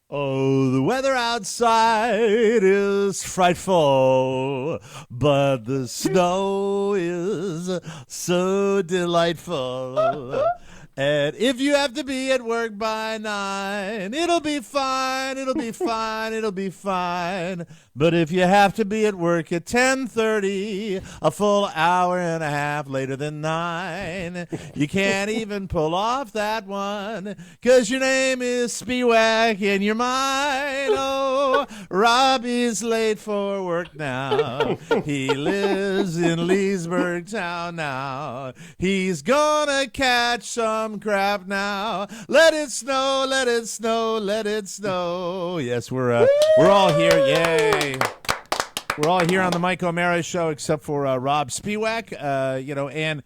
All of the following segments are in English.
Oh, the weather outside is frightful, but the snow is so delightful. And if you have to be at work by 9, it'll be fine, it'll be fine, it'll be fine. But if you have to be at work at 10:30, a full hour and a half later than 9, you can't even pull off that one, 'cause your name is Spiewak and you're mine. Oh, Robbie's late for work now. He lives in Leesburg town now. He's gonna catch some crap now. Let it snow, let it snow, let it snow. Yes, we're all here. Yay. We're all here on the Mike O'Mara show except for Robb Spiewak, and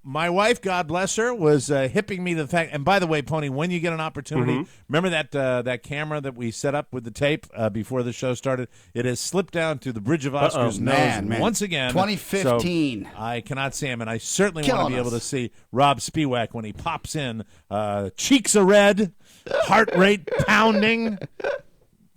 my wife, God bless her, was hipping me to the fact. And by the way, Pony, when you get an opportunity, remember that camera that we set up with the tape before the show started? It has slipped down to the bridge of Oscar's nose once again. 2015. So I cannot see him, and I certainly want to be able to see Robb Spiewak when he pops in. Cheeks are red, heart rate pounding,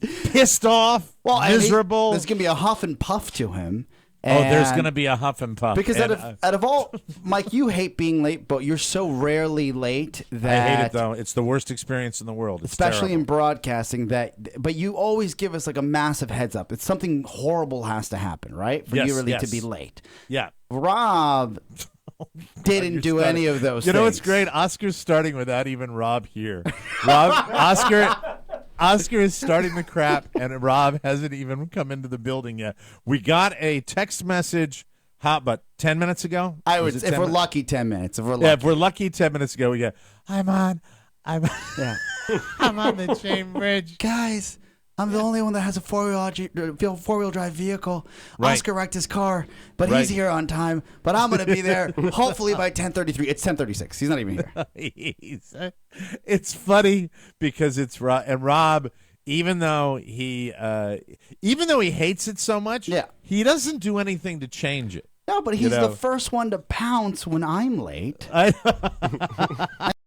pissed off, miserable. There's going to be a huff and puff to him. There's going to be a huff and puff. Because out of all, Mike, you hate being late, but you're so rarely late that... I hate it, though. It's the worst experience in the world. It's especially terrible. in broadcasting. But you always give us like a massive heads up. It's something horrible has to happen, right? For you really to be late. Yeah. Robb didn't do any of those things. You know what's great? Oscar's starting without even Robb here. Oscar is starting the crap, and Robb hasn't even come into the building yet. We got a text message, about 10 minutes ago? If we're lucky, 10 minutes. If we're lucky, 10 minutes ago, we get, I'm on the chain bridge. Guys, I'm the only one that has a four-wheel drive vehicle. Right. Oscar wrecked his car, but he's here on time. But I'm going to be there hopefully by 10:33. It's 10:36. He's not even here. It's funny because it's Robb, and Robb, even though he hates it so much, he doesn't do anything to change it. No, but he's the first one to pounce when I'm late.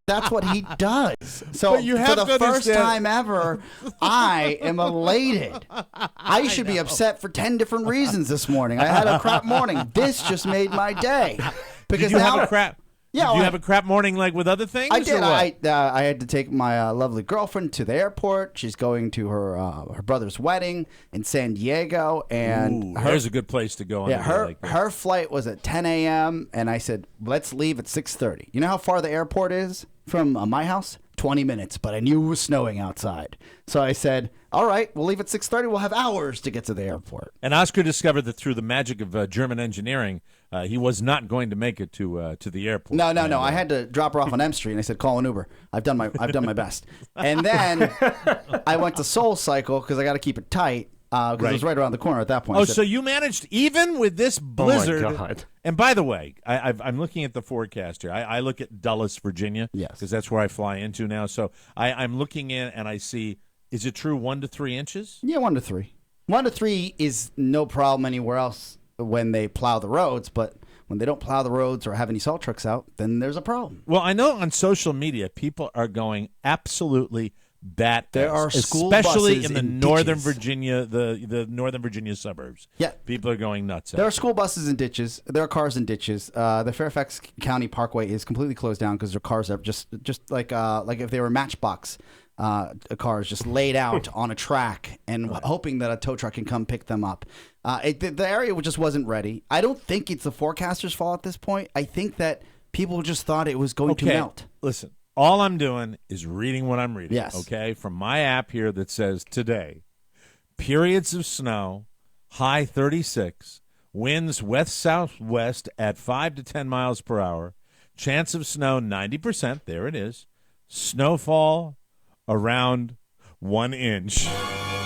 That's what he does. So for the first time ever, I am elated. I should be upset for 10 different reasons this morning. I had a crap morning. This just made my day. Because Did you have a crap? Yeah, did you have a crap morning like with other things? I did. Or what? I had to take my lovely girlfriend to the airport. She's going to her brother's wedding in San Diego, and there's a good place to go. Her flight was at 10 a.m. and I said, let's leave at 6:30. You know how far the airport is from my house? 20 minutes, but I knew it was snowing outside. So I said, all right, we'll leave at 6:30. We'll have hours to get to the airport. And Oscar discovered that through the magic of German engineering, he was not going to make it to the airport. No. I had to drop her off on M Street, and I said, call an Uber. I've done my best. And then I went to Soul Cycle because I got to keep it tight. Because it was right around the corner at that point. So you managed, even with this blizzard. Oh, my God. And by the way, I'm looking at the forecast here. I look at Dulles, Virginia, because that's where I fly into now. So I'm looking in, and I see, is it true 1 to 3 inches? Yeah, 1 to 3. 1 to 3 is no problem anywhere else when they plow the roads, but when they don't plow the roads or have any salt trucks out, then there's a problem. Well, I know on social media, people are going absolutely bat. There are school especially buses in the Northern Virginia, the Northern Virginia suburbs. Yeah, people are going nuts. There are school buses in ditches. There are cars in ditches. The Fairfax County Parkway is completely closed down because their cars are just like if they were Matchbox cars just laid out on a track and hoping that a tow truck can come pick them up. The area just wasn't ready. I don't think it's the forecaster's fault at this point. I think that people just thought it was going to melt. Listen. All I'm doing is reading what I'm reading, yes. Okay? From my app here that says today, periods of snow, high 36, winds west-southwest at 5 to 10 miles per hour, chance of snow 90%, there it is, snowfall around 1 inch.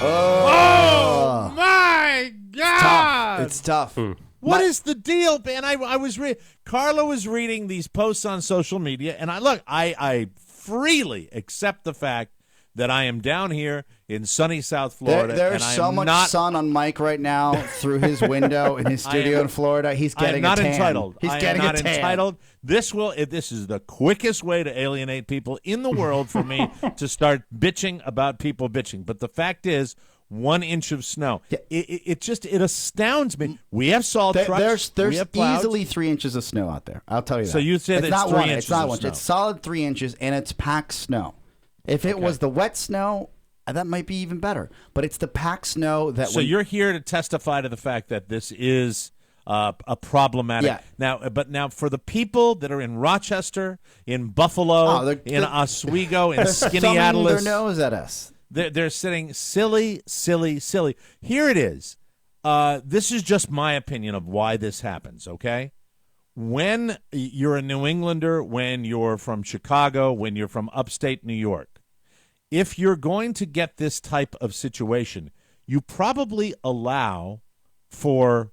Oh my God! It's tough. What is the deal, man? I was Carla was reading these posts on social media, and I freely accept the fact that I am down here in sunny South Florida. There's and I so am much not, sun on Mike right now through his window in his studio in Florida. He's I am getting not a tan. entitled. He's I getting am not a tan. entitled. This is the quickest way to alienate people in the world for me to start bitching about people bitching. But the fact is, 1 inch of snow. Yeah. It astounds me. We have salt trucks. There's we have plows. easily 3 inches of snow out there. I'll tell you that. So you say it's that's not 3 one. inches It's not of one. snow. It's solid 3 inches, and it's packed snow. If it was the wet snow, that might be even better. But it's the packed snow that. So you're here to testify to the fact that this is a problematic. Yeah. Now for the people that are in Rochester, in Buffalo, in Oswego, in thumbing Skaneateles, their nose at us. They're sitting silly. Here it is. This is just my opinion of why this happens, okay? When you're a New Englander, when you're from Chicago, when you're from upstate New York, if you're going to get this type of situation, you probably allow for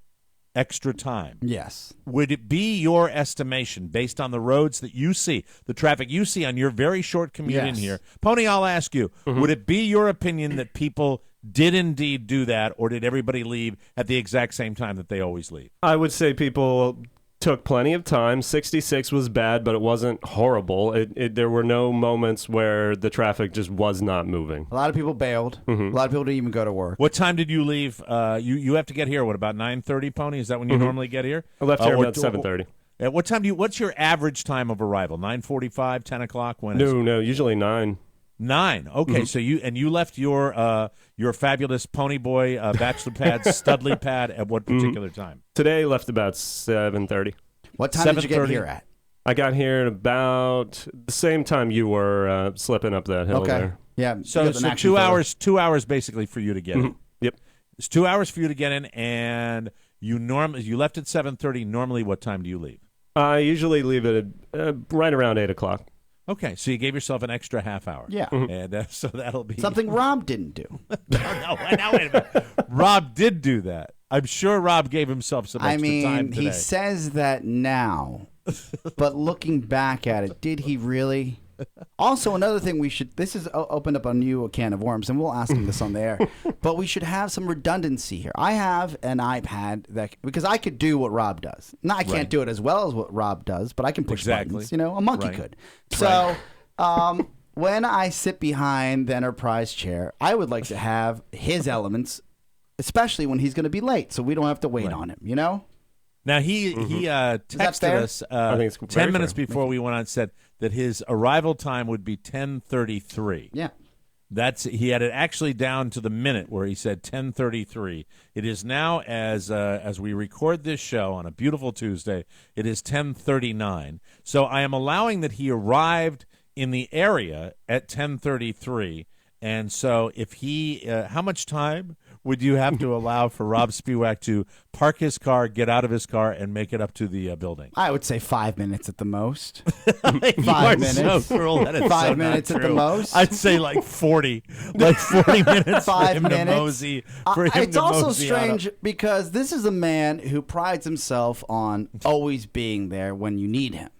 extra time. Yes. Would it be your estimation, based on the roads that you see, the traffic you see on your very short commute in here? Pony, I'll ask you, would it be your opinion that people did indeed do that, or did everybody leave at the exact same time that they always leave? I would say people took plenty of time. 66 was bad, but it wasn't horrible. There were no moments where the traffic just was not moving. A lot of people bailed. A lot of people didn't even go to work. What time did you leave? You have to get here, what, about 9:30, Pony? Is that when you normally get here? I left here about 7:30. At what time what's your average time of arrival? 9:45, 10 o'clock? When is it? No, usually 9. 9. Okay, so you left your fabulous Pony Boy bachelor pad, Studley pad at what particular time? Today left about 7:30. What time did you get 7:30? here at? I got here at about the same time you were slipping up that hill there. Yeah. So 2 hours, 2 hours basically for you to get in. Yep. It's 2 hours for you to get in, and you left at 7:30. Normally, what time do you leave? I usually leave it at right around 8 o'clock. Okay, so you gave yourself an extra half hour. Yeah. And so that'll be Something Rob didn't do. No, now wait a minute. Rob did do that. I'm sure Rob gave himself some extra time today. He says that now, but looking back at it, did he really? Also, another thing this has opened up a new can of worms, and we'll ask him this on the air, but we should have some redundancy here. I have an iPad because I could do what Rob does. Now, I can't do it as well as what Rob does, but I can push buttons. A monkey could. So when I sit behind the Enterprise chair, I would like to have his elements, especially when he's going to be late, so we don't have to wait on him, Now, he texted us I think it's 10 minutes fair. before we went on, said that his arrival time would be 10:33. Yeah. He had it actually down to the minute where he said 10:33. It is now, as we record this show on a beautiful Tuesday, it is 10:39. So I am allowing that he arrived in the area at 10:33. And so if how much time would you have to allow for Rob Spiewak to park his car, get out of his car, and make it up to the building? I would say 5 minutes at the most. You 5 are minutes. So cruel. That is 5 so minutes not at the true. most. I'd say like 40 minutes 5 for him minutes. to mosey. It's also strange because this is a man who prides himself on always being there when you need him.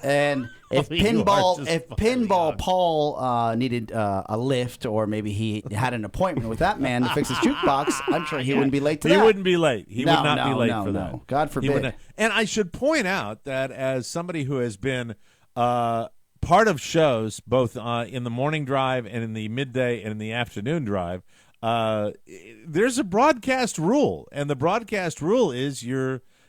And if Pinball Paul needed a lift, or maybe he had an appointment with that man to fix his jukebox, I'm sure he wouldn't be late to that. He wouldn't be late. He would not be late for no. that. God He forbid. wouldn't. And I should point out that as somebody who has been part of shows both in the morning drive and in the midday and in the afternoon drive, there's a broadcast rule, and the broadcast rule is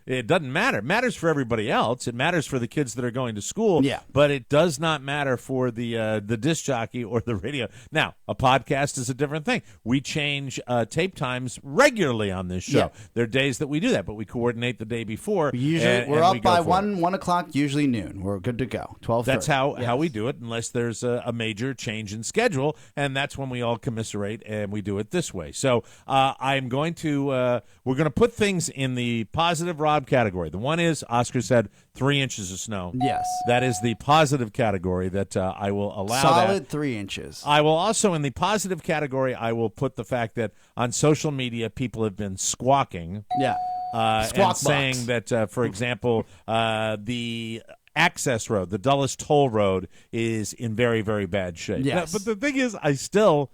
it doesn't matter. It matters for everybody else. It matters for the kids that are going to school. Yeah. But it does not matter for the disc jockey or the radio. Now, a podcast is a different thing. We change tape times regularly on this show. Yeah. There are days that we do that, but we coordinate the day before. Usually, we're up by 1 o'clock, usually noon. We're good to go. 12:30. That's how we do it, unless there's a major change in schedule, and that's when we all commiserate and we do it this way. So I'm going to we're going to put things in the positive Rob category. The one is Oscar said 3 inches of snow. Yes. That is the positive category that I will allow. Solid 3 inches. I will also, in the positive category, I will put the fact that on social media people have been squawking. Yeah. And saying that, for example, the access road, the Dulles Toll Road, is in very, very bad shape. Yes. But the thing is, I still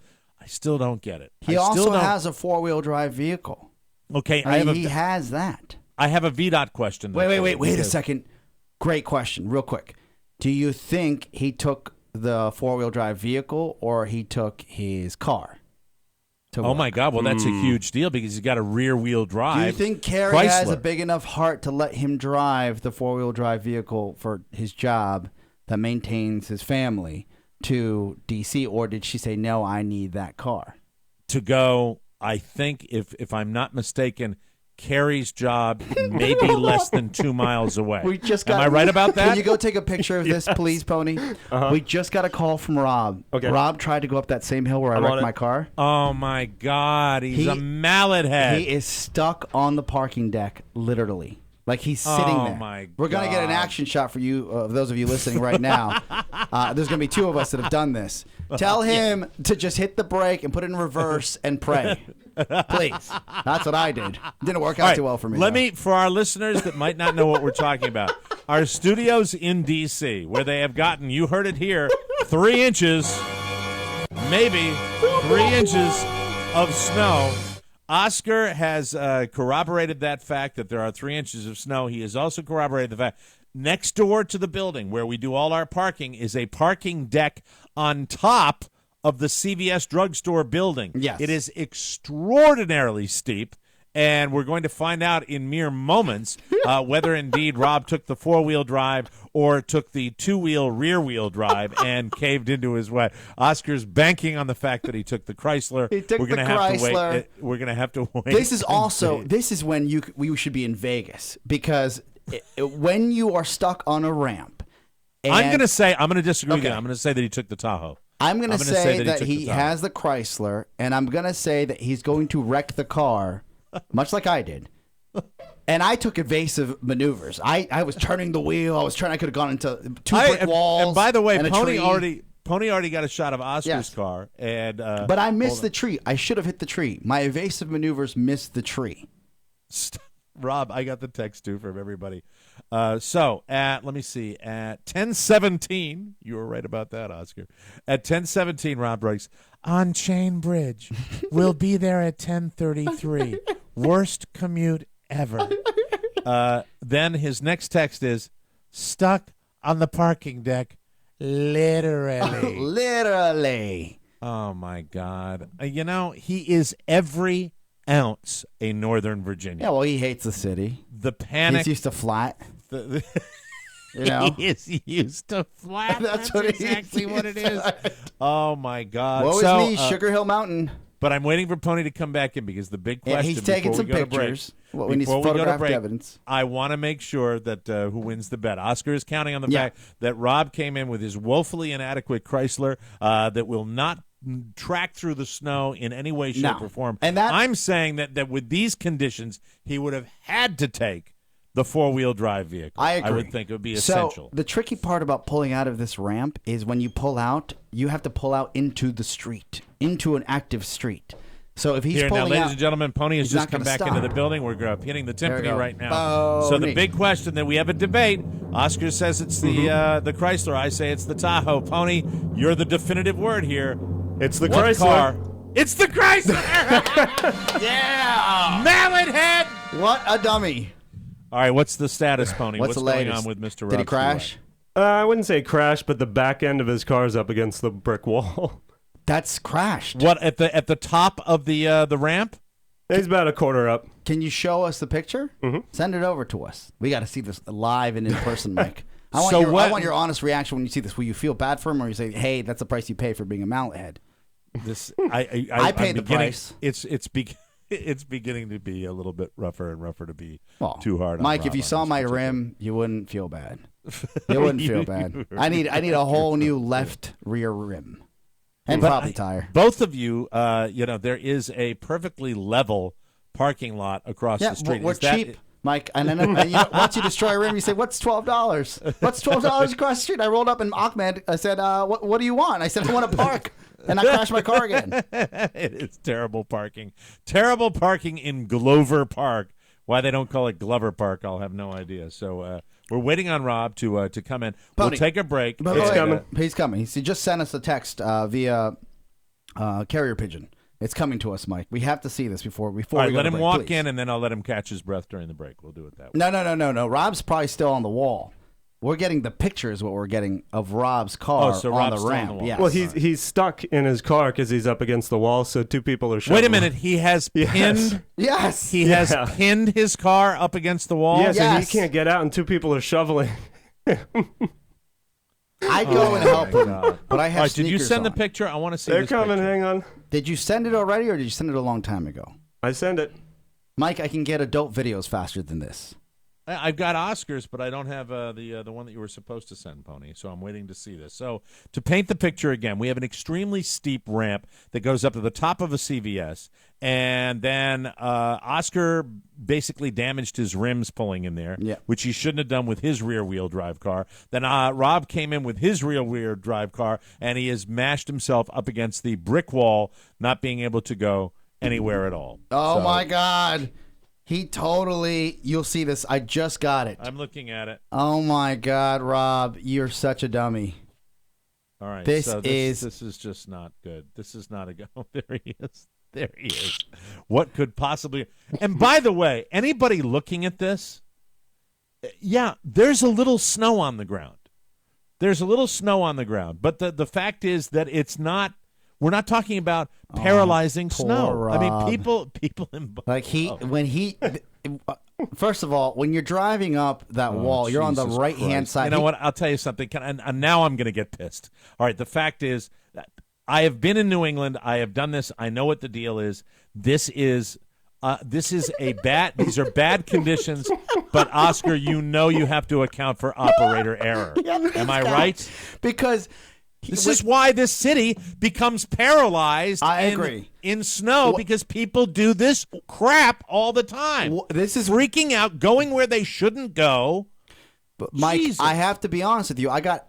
don't get it. He also has a 4-wheel drive vehicle. Okay, He has that. I have a VDOT question. Wait a second. Great question, real quick. Do you think he took the 4-wheel drive vehicle or he took his car? Oh my God! Well, that's a huge deal because he's got a rear-wheel drive. Do you think Carrie has a big enough heart to let him drive the 4-wheel drive vehicle for his job that maintains his family to D.C., or did she say, no, I need that car? To go, I think, if I'm not mistaken, Carrie's job may be less than 2 miles away. Am I right about that? Can you go take a picture of this, please, Pony? We just got a call from Rob. Okay. Rob tried to go up that same hill where I wrecked my car. Oh, my God. He's a mallet head. He is stuck on the parking deck, literally. Like he's sitting there. My God. We're going to get an action shot for you, those of you listening right now. There's going to be 2 of us that have done this. Tell him to just hit the brake and put it in reverse and pray. Please. That's what I did. Didn't work out too well for me. For our listeners that might not know what we're talking about, our studios in D.C., where they have gotten, you heard it here, 3 inches, maybe 3 inches of snow. Oscar has corroborated that fact that there are 3 inches of snow. He has also corroborated the fact next door to the building where we do all our parking is a parking deck on top of the CVS drugstore building. Yes. It is extraordinarily steep, and we're going to find out in mere moments whether indeed Robb took the 4-wheel drive or took the 2-wheel rear-wheel drive and caved into his way. Oscar's banking on the fact that he took the Chrysler. He took we're gonna the have Chrysler. To wait. We're going to have to wait. This is when we should be in Vegas because when you are stuck on a ramp. I'm going to disagree with you. I'm going to say that he took the Tahoe. I'm going to say that he has the Chrysler, and I'm going to say that he's going to wreck the car, much like I did. And I took evasive maneuvers. I was turning the wheel. I could have gone into 2 brick walls. And by the way, Pony tree. already got a shot of Oscar's car. But I missed the tree. I should have hit the tree. My evasive maneuvers missed the tree. Rob, I got the text too from everybody. So let me see, at 10:17, you were right about that, Oscar. At 10:17, Rob writes, on Chain Bridge. We'll be there at 10:33. Worst commute ever. Then his next text is, stuck on the parking deck, literally. Literally. Oh, my God. He is every ounce a Northern Virginian. Yeah, well, he hates the city. The panic. He's used to flat. He is used to flat. That's exactly what it is. Oh, my God. Woe is me, Sugar Hill Mountain. But I'm waiting for Pony to come back in because the big question. He's taking some pictures. We need some photographic evidence. I want to make sure that who wins the bet. Oscar is counting on the fact that Robb came in with his woefully inadequate Chrysler that will not track through the snow in any way, shape, or form. And I'm saying that with these conditions, he would have had to take the 4-wheel drive vehicle. I agree. I would think it would be essential. So the tricky part about pulling out of this ramp is when you pull out, you have to pull out into the street, into an active street. So if he's pulling out, ladies and gentlemen, Pony has just come back into the building. We're hitting the timpani right now. Pony. So the big question that we have a debate. Oscar says it's the Chrysler. I say it's the Tahoe. Pony, you're the definitive word here. It's the Chrysler. Car? It's the Chrysler. Yeah, mallet head. What a dummy. All right, what's the status, Pony? What's the going latest? on with Mr. Robb? Did he crash? I wouldn't say crash, but the back end of his car's up against the brick wall. That's crashed. What, at the top of the ramp? He's about a quarter up. Can you show us the picture? Mm-hmm. Send it over to us. We got to see this live and in person, Mike. I want your honest reaction when you see this. Will you feel bad for him, or you say, "Hey, that's the price you pay for being a mallet head"? I paid the price. It's beginning to be a little bit rougher and rougher to be too hard. Mike, if you saw my rim, you wouldn't feel bad. You wouldn't feel bad. I need a whole new left rear rim. And probably tire. Both of you, there is a perfectly level parking lot across the street. We're cheap, Mike. And then once you destroy a rim, you say, "What's $12? What's $12 across the street?" I rolled up in Ahmed. I said, "What do you want?" I said, "I want to park." And I crashed my car again. It is terrible parking. Terrible parking in Glover Park. Why they don't call it Glover Park, I'll have no idea. So We're waiting on Rob to come in. Pony. We'll take a break. It's coming. He's coming. He just sent us a text via carrier pigeon. It's coming to us, Mike. We have to see this before All we right, go let to him break, walk please. in, and then I'll let him catch his breath during the break. We'll do it that way. No. Rob's probably still on the wall. We're getting the pictures. What we're getting of Rob's car so on Rob's the still on ramp. the wall. Yes. Well, he's stuck in his car because he's up against the wall, so two people are shoveling. Wait a minute. He has pinned. Yes. He has pinned his car up against the wall. Yeah, so Yes. he can't get out, and two people are shoveling. I'd go and help him, but I have All right, did you sneakers send the on. picture? I want to see They're this coming. picture. Hang on. Did you send it already, or did you send it a long time ago? I send it. Mike, I can get adult videos faster than this. I've got Oscars, but I don't have the one that you were supposed to send, Pony. So I'm waiting to see this. So to paint the picture again, we have an extremely steep ramp that goes up to the top of a CVS, and then Oscar basically damaged his rims pulling in there, which he shouldn't have done with his rear-wheel drive car. Then Rob came in with his rear-wheel drive car, and he has mashed himself up against the brick wall, not being able to go anywhere at all. Oh, my God. He totally, you'll see this. I just got it. I'm looking at it. Oh, my God, Rob. You're such a dummy. All right. This so is just not good. This is not a go. There he is. There he is. What could possibly. And by the way, anybody looking at this, yeah, there's a little snow on the ground. There's a little snow on the ground. But the fact is that it's not. We're not talking about paralyzing snow. Rob. I mean, people in like when he. First of all, when you're driving up that wall, you're on the Jesus right-hand Christ. side. You know what? I'll tell you something. And now I'm going to get pissed. All right. The fact is, I have been in New England. I have done this. I know what the deal is. This is a bad. These are bad conditions. But Oscar, you know you have to account for operator error. Am I right? Because. This is why this city becomes paralyzed in snow because people do this crap all the time. This is freaking out, going where they shouldn't go. But Mike, Jesus. I have to be honest with you. I got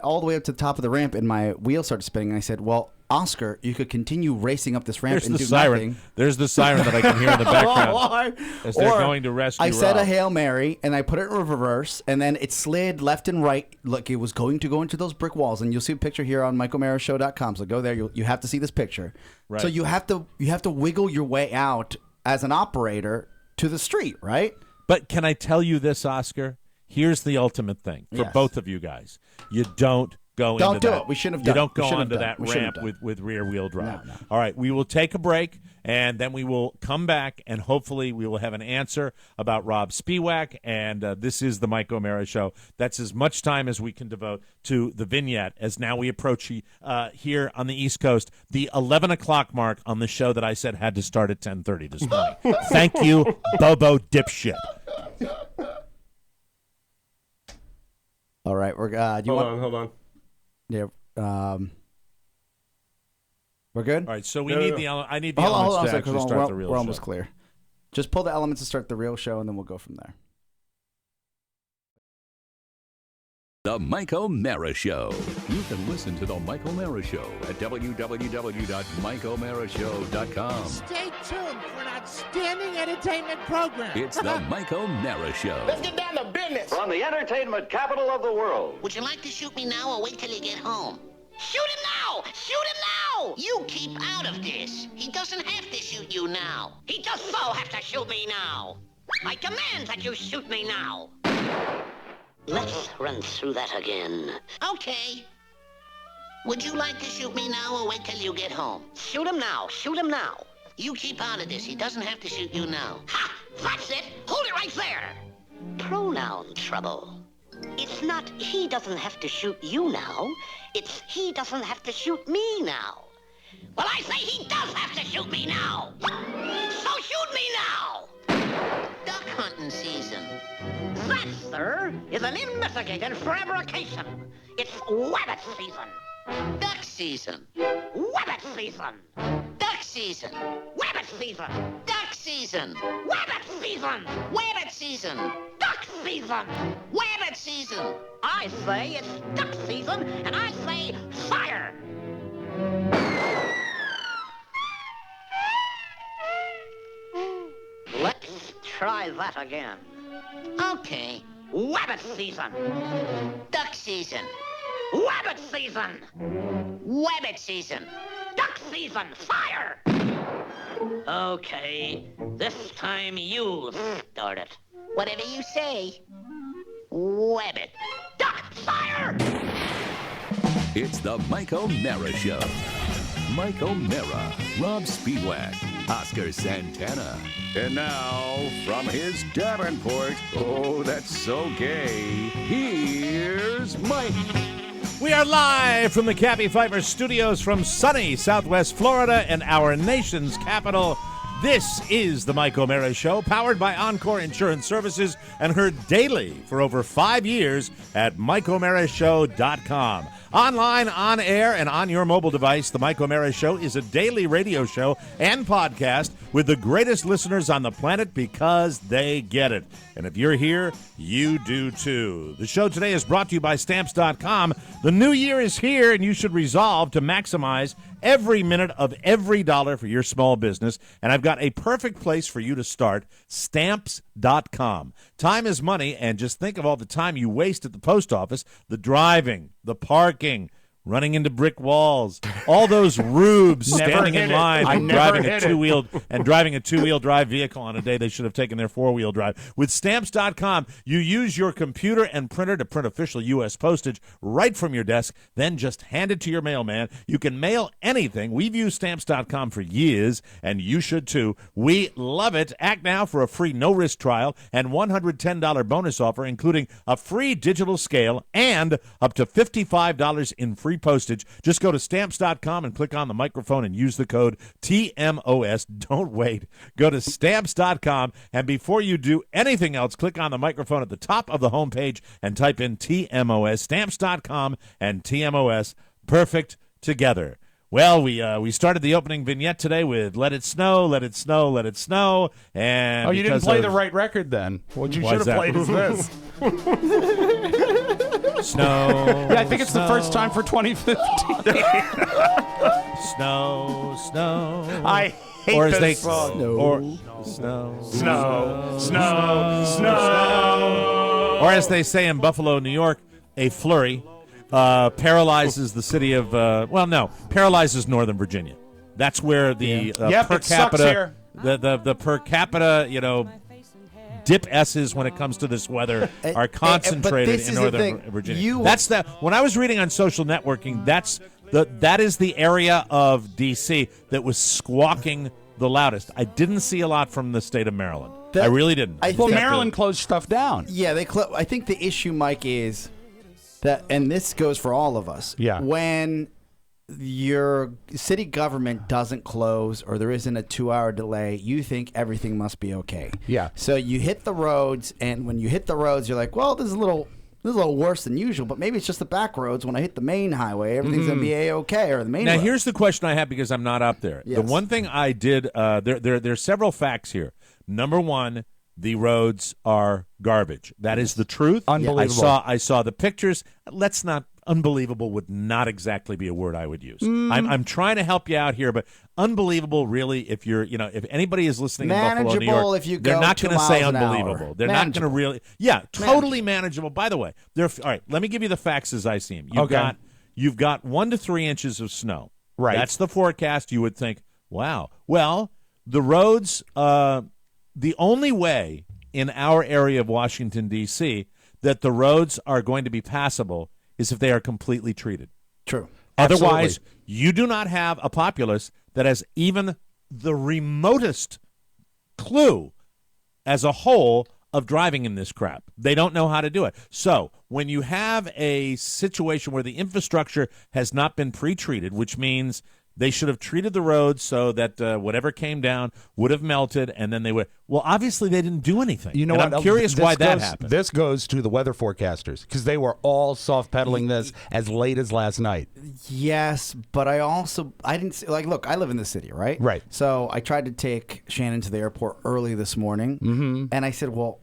all the way up to the top of the ramp and my wheel started spinning. And I said, well, Oscar, you could continue racing up this ramp There's and the do siren. nothing. There's the siren that I can hear in the background as they're going to rescue I said Rob. a Hail Mary, and I put it in reverse, and then it slid left and right like it was going to go into those brick walls. And you'll see a picture here on michaelmarashow.com. So go there. You have to see this picture. Right. So you have to wiggle your way out as an operator to the street, right? But can I tell you this, Oscar? Here's the ultimate thing for both of you guys. You don't go into Don't do that. it. We shouldn't have You done it. don't We go shouldn't onto have that done it. We ramp shouldn't have with rear-wheel drive. No. All right, we will take a break, and then we will come back, and hopefully we will have an answer about Rob Spiewak, and this is the Mike O'Mara Show. That's as much time as we can devote to the vignette as now we approach here on the East Coast, the 11 o'clock mark on the show that I said had to start at 10:30 this morning. Thank you, Bobo dipshit. All right, we're Hold on. Yeah. We're good. All right, so we No, need no. the I need the Hold elements on to a second. actually start the real We're show. almost clear. Just pull the elements to start the real show, and then we'll go from there. The Mike O'Mara Show. You can listen to The Mike O'Mara Show at www.mikeomarashow.com. Stay tuned for an outstanding entertainment program. It's The Mike O'Mara Show. Let's get down to business. From the entertainment capital of the world. Would you like to shoot me now or wait till you get home? Shoot him now! Shoot him now! You keep out of this. He doesn't have to shoot you now. He does so have to shoot me now. I command that you shoot me now. Let's run through that again. Okay. Would you like to shoot me now or wait till you get home? Shoot him now. Shoot him now. You keep out of this. He doesn't have to shoot you now. Ha! That's it! Hold it right there! Pronoun trouble. It's not he doesn't have to shoot you now. It's he doesn't have to shoot me now. Well, I say he does have to shoot me now. So shoot me now! Duck hunting season. That, sir, is an investigated fabrication. It's wabbit season. Duck season. Wabbit season. Duck season. Wabbit season. Duck season. Wabbit season. Wabbit season. Duck season. Wabbit season. I say it's duck season, and I say fire. Let's try that again. Okay. Wabbit season. Duck season. Wabbit season. Wabbit season. Duck season. Fire! Okay, this time you start it. Whatever you say. Wabbit. Duck, fire! It's the Mike O'Mara Show. Mike O'Mara, Robb Speedwack, Oscar Santana. And now, from his Davenport, oh, that's so gay, here's Mike. We are live from the Cappy Pfeiffer Studios from sunny Southwest Florida and our nation's capital. This is the Mike O'Mara Show, powered by Encore Insurance Services and heard daily for over 5 years at MikeO'MaraShow.com. Online, on air, and on your mobile device, the Mike O'Mara Show is a daily radio show and podcast with the greatest listeners on the planet because they get it. And if you're here, you do too. The show today is brought to you by Stamps.com. The new year is here, and you should resolve to maximize every minute of every dollar for your small business. And I've got a perfect place for you to start, Stamps.com. Time is money, and just think of all the time you waste at the post office, the driving, the parking, running into brick walls, all those rubes standing in line and driving a two-wheel drive vehicle on a day they should have taken their four-wheel drive. With Stamps.com, you use your computer and printer to print official U.S. postage right from your desk, then just hand it to your mailman. You can mail anything. We've used Stamps.com for years, and you should too. We love it. Act now for a free no-risk trial and $110 bonus offer, including a free digital scale and up to $55 in free postage. Just go to Stamps.com and click on the microphone and use the code TMOS. Don't wait. Go to Stamps.com, and before you do anything else, click on the microphone at the top of the homepage and type in TMOS. Stamps.com and TMOS. Perfect together. Well, we started the opening vignette today with Let It Snow, Let It Snow, Let It Snow. And you didn't play the right record then. What you should have played is this. Snow. Yeah, I think it's the first time for 2015. Snow, snow. I hate or as this they, song. Or snow, Snow. or as they say in Buffalo, New York, a flurry paralyzes the city of paralyzes Northern Virginia. That's where the per capita the per capita dip S's when it comes to this weather are concentrated in Northern Virginia. That's when I was reading on social networking, that is the area of D.C. that was squawking the loudest. I didn't see a lot from the state of Maryland. I really didn't. Maryland closed stuff down. Yeah, I think the issue, Mike, is that, and this goes for all of us. Yeah. When your city government doesn't close or there isn't a 2-hour delay, you think everything must be okay. Yeah. So you hit the roads, and when you hit the roads, you're like, well, this is a little worse than usual, but maybe it's just the back roads. When I hit the main highway, everything's going to be A-okay, or the main road. Here's the question I have because I'm not up there. Yes. The one thing I did, there's several facts here. Number one, the roads are garbage. That is the truth. Unbelievable. I saw the pictures. Unbelievable would not exactly be a word I would use. I'm trying to help you out here, but unbelievable, really, if anybody is listening in Buffalo, New York, they're not going to say unbelievable. They're not going to really, totally manageable. By the way, all right. Let me give you the facts as I see them. You've got 1 to 3 inches of snow. Right. That's the forecast. You would think, wow. Well, the roads. The only way in our area of Washington, D.C., that the roads are going to be passable is if they are completely treated. True. Otherwise, you do not have a populace that has even the remotest clue as a whole of driving in this crap. They don't know how to do it. So when you have a situation where the infrastructure has not been pre-treated, which means they should have treated the roads so that whatever came down would have melted, and then they would. Well, obviously they didn't do anything. You know what? I'm curious why that happened. This goes to the weather forecasters because they were all soft pedaling this as late as last night. Yes, but I didn't see, look, I live in the city, right? Right. So I tried to take Shannon to the airport early this morning, and I said, well,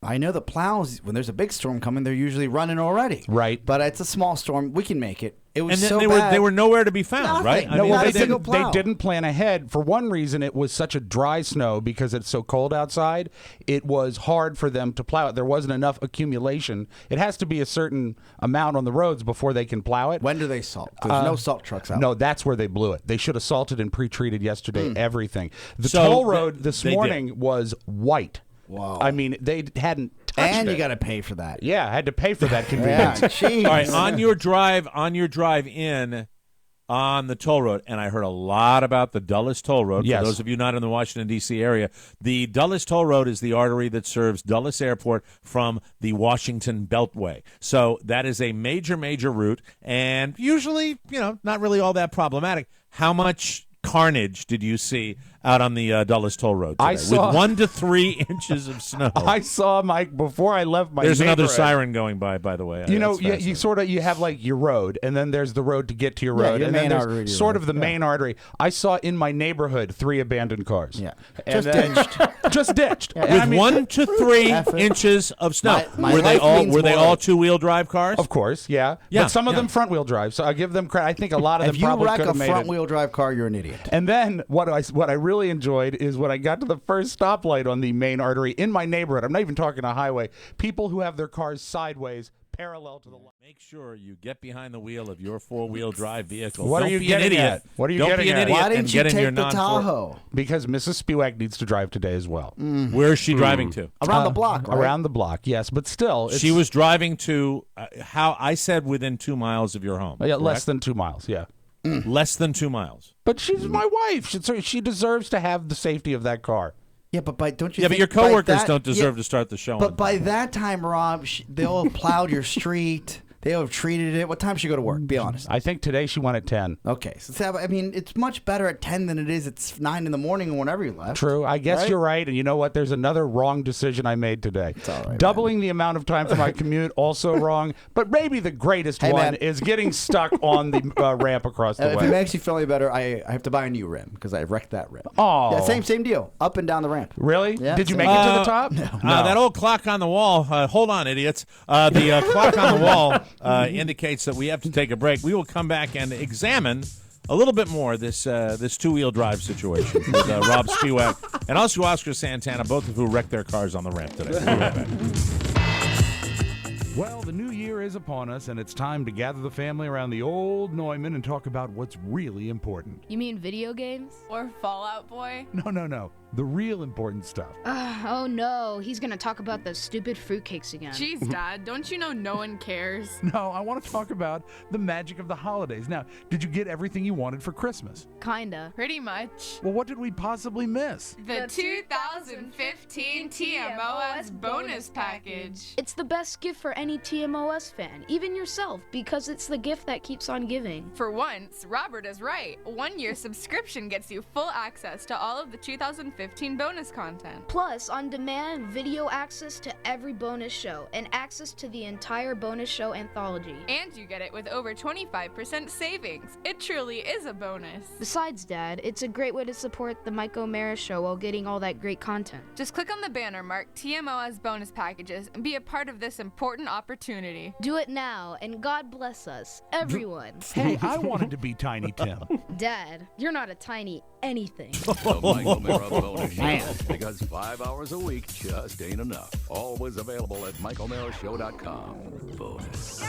I know the plows, when there's a big storm coming, they're usually running already. Right. But it's a small storm. We can make it. It was And then so they bad. were nowhere to be found, Nothing. right? No, Well, not they a single didn't, plow. they didn't plan ahead. For one reason, it was such a dry snow because it's so cold outside. It was hard for them to plow it. There wasn't enough accumulation. It has to be a certain amount on the roads before they can plow it. When do they salt? There's no salt trucks out. No, that's where they blew it. They should have salted and pre-treated yesterday everything. The So toll road this they morning was white. Wow. I mean, they hadn't touched And it. you got to pay for that. Yeah, I had to pay for that Yeah, convenience. jeez. All right, on your drive in on the toll road, and I heard a lot about the Dulles Toll Road. Yes. For those of you not in the Washington, D.C. area, the Dulles Toll Road is the artery that serves Dulles Airport from the Washington Beltway. So that is a major, major route, and usually, not really all that problematic. How much carnage did you see out on the Dulles Toll Road today? I saw- with 1 to 3 inches of snow. I saw Mike before I left my There's another neighborhood. siren going by the way. You know, That's you fascinating. sort of you have like your road, and then there's the road to get to your Yeah, road, your and then main there's artery to your sort road. of the main artery. I saw in my neighborhood 3 abandoned cars. Yeah. And Just then- ditched. just ditched. And With I mean, 1 to 3 F it. inches of snow. My were they life all means were they more. all 2-wheel drive cars? Of course, yeah. Yeah, But some of yeah. them front wheel drive, so I give them credit. I think a lot of them If you probably wreck could a have made front it. wheel drive car, you're an idiot. And then what I really enjoyed is when I got to the first stoplight on the main artery in my neighborhood. I'm not even talking a highway. People who have their cars sideways, parallel to the light. Make sure you get behind the wheel of your 4-wheel drive vehicle. What are Don't you be getting an idiot. at? What are you Don't getting be an at? idiot Why and didn't you get in your take the non-4. Tahoe? Because Mrs. Spewak needs to drive today as well. Where is she driving to? Around the block, right? Around the block, yes. But still, it's, She was driving to how I said within 2 miles of your home. yeah, less correct? than 2 miles, yeah. Less than 2 miles. But she's my wife. She deserves to have the safety of that car. Yeah, but don't you Yeah, think but your by coworkers that- don't deserve to start the show on But by time. that time, Rob, they'll have plowed your street. They'll have treated it. What time should she go to work? Be honest. I think today she went at 10. Okay. So, I mean, it's much better at 10 than it is at 9 in the morning or whenever you left. True. I guess Right? you're right. And you know what? There's another wrong decision I made today. all right, Doubling the amount of time for my commute, also wrong. But maybe the greatest Hey, one man. is getting stuck on the ramp across the If it way. makes you feel any better, I have to buy a new rim because I wrecked that rim. Oh. Yeah, same deal. Up and down the ramp. Really? Yeah, Did you same. make it to the top? No. That old clock on the wall. Hold on, idiots. The clock on the wall indicates that we have to take a break. We will come back and examine a little bit more this 2-wheel drive situation with Robb Spewak and also Oscar Santana, both of who wrecked their cars on the ramp today. We'll be right back. Well, the new year is upon us, and it's time to gather the family around the old Neumann and talk about what's really important. You mean video games? Or Fallout Boy? No. The real important stuff. Oh no, he's gonna talk about those stupid fruitcakes again. Jeez, Dad, don't you know no one cares? No, I want to talk about the magic of the holidays. Now, did you get everything you wanted for Christmas? Kinda. Pretty much. Well, what did we possibly miss? The 2015 TMOS bonus package. It's the best gift for any TMOS fan, even yourself, because it's the gift that keeps on giving. For once, Robert is right. 1-year subscription gets you full access to all of the 2015 bonus content. Plus, on-demand video access to every bonus show and access to the entire bonus show anthology. And you get it with over 25% savings. It truly is a bonus. Besides, Dad, it's a great way to support the Mike O'Mara show while getting all that great content. Just click on the banner marked TMOS bonus packages and be a part of this important opportunity. Do it now, and God bless us, everyone. Hey, I wanted to be Tiny Tim. Dad, you're not a tiny anything. The Michael Mara Bonus Show. Because 5 hours a week just ain't enough. Always available at michaelmarashow.com. Bonus.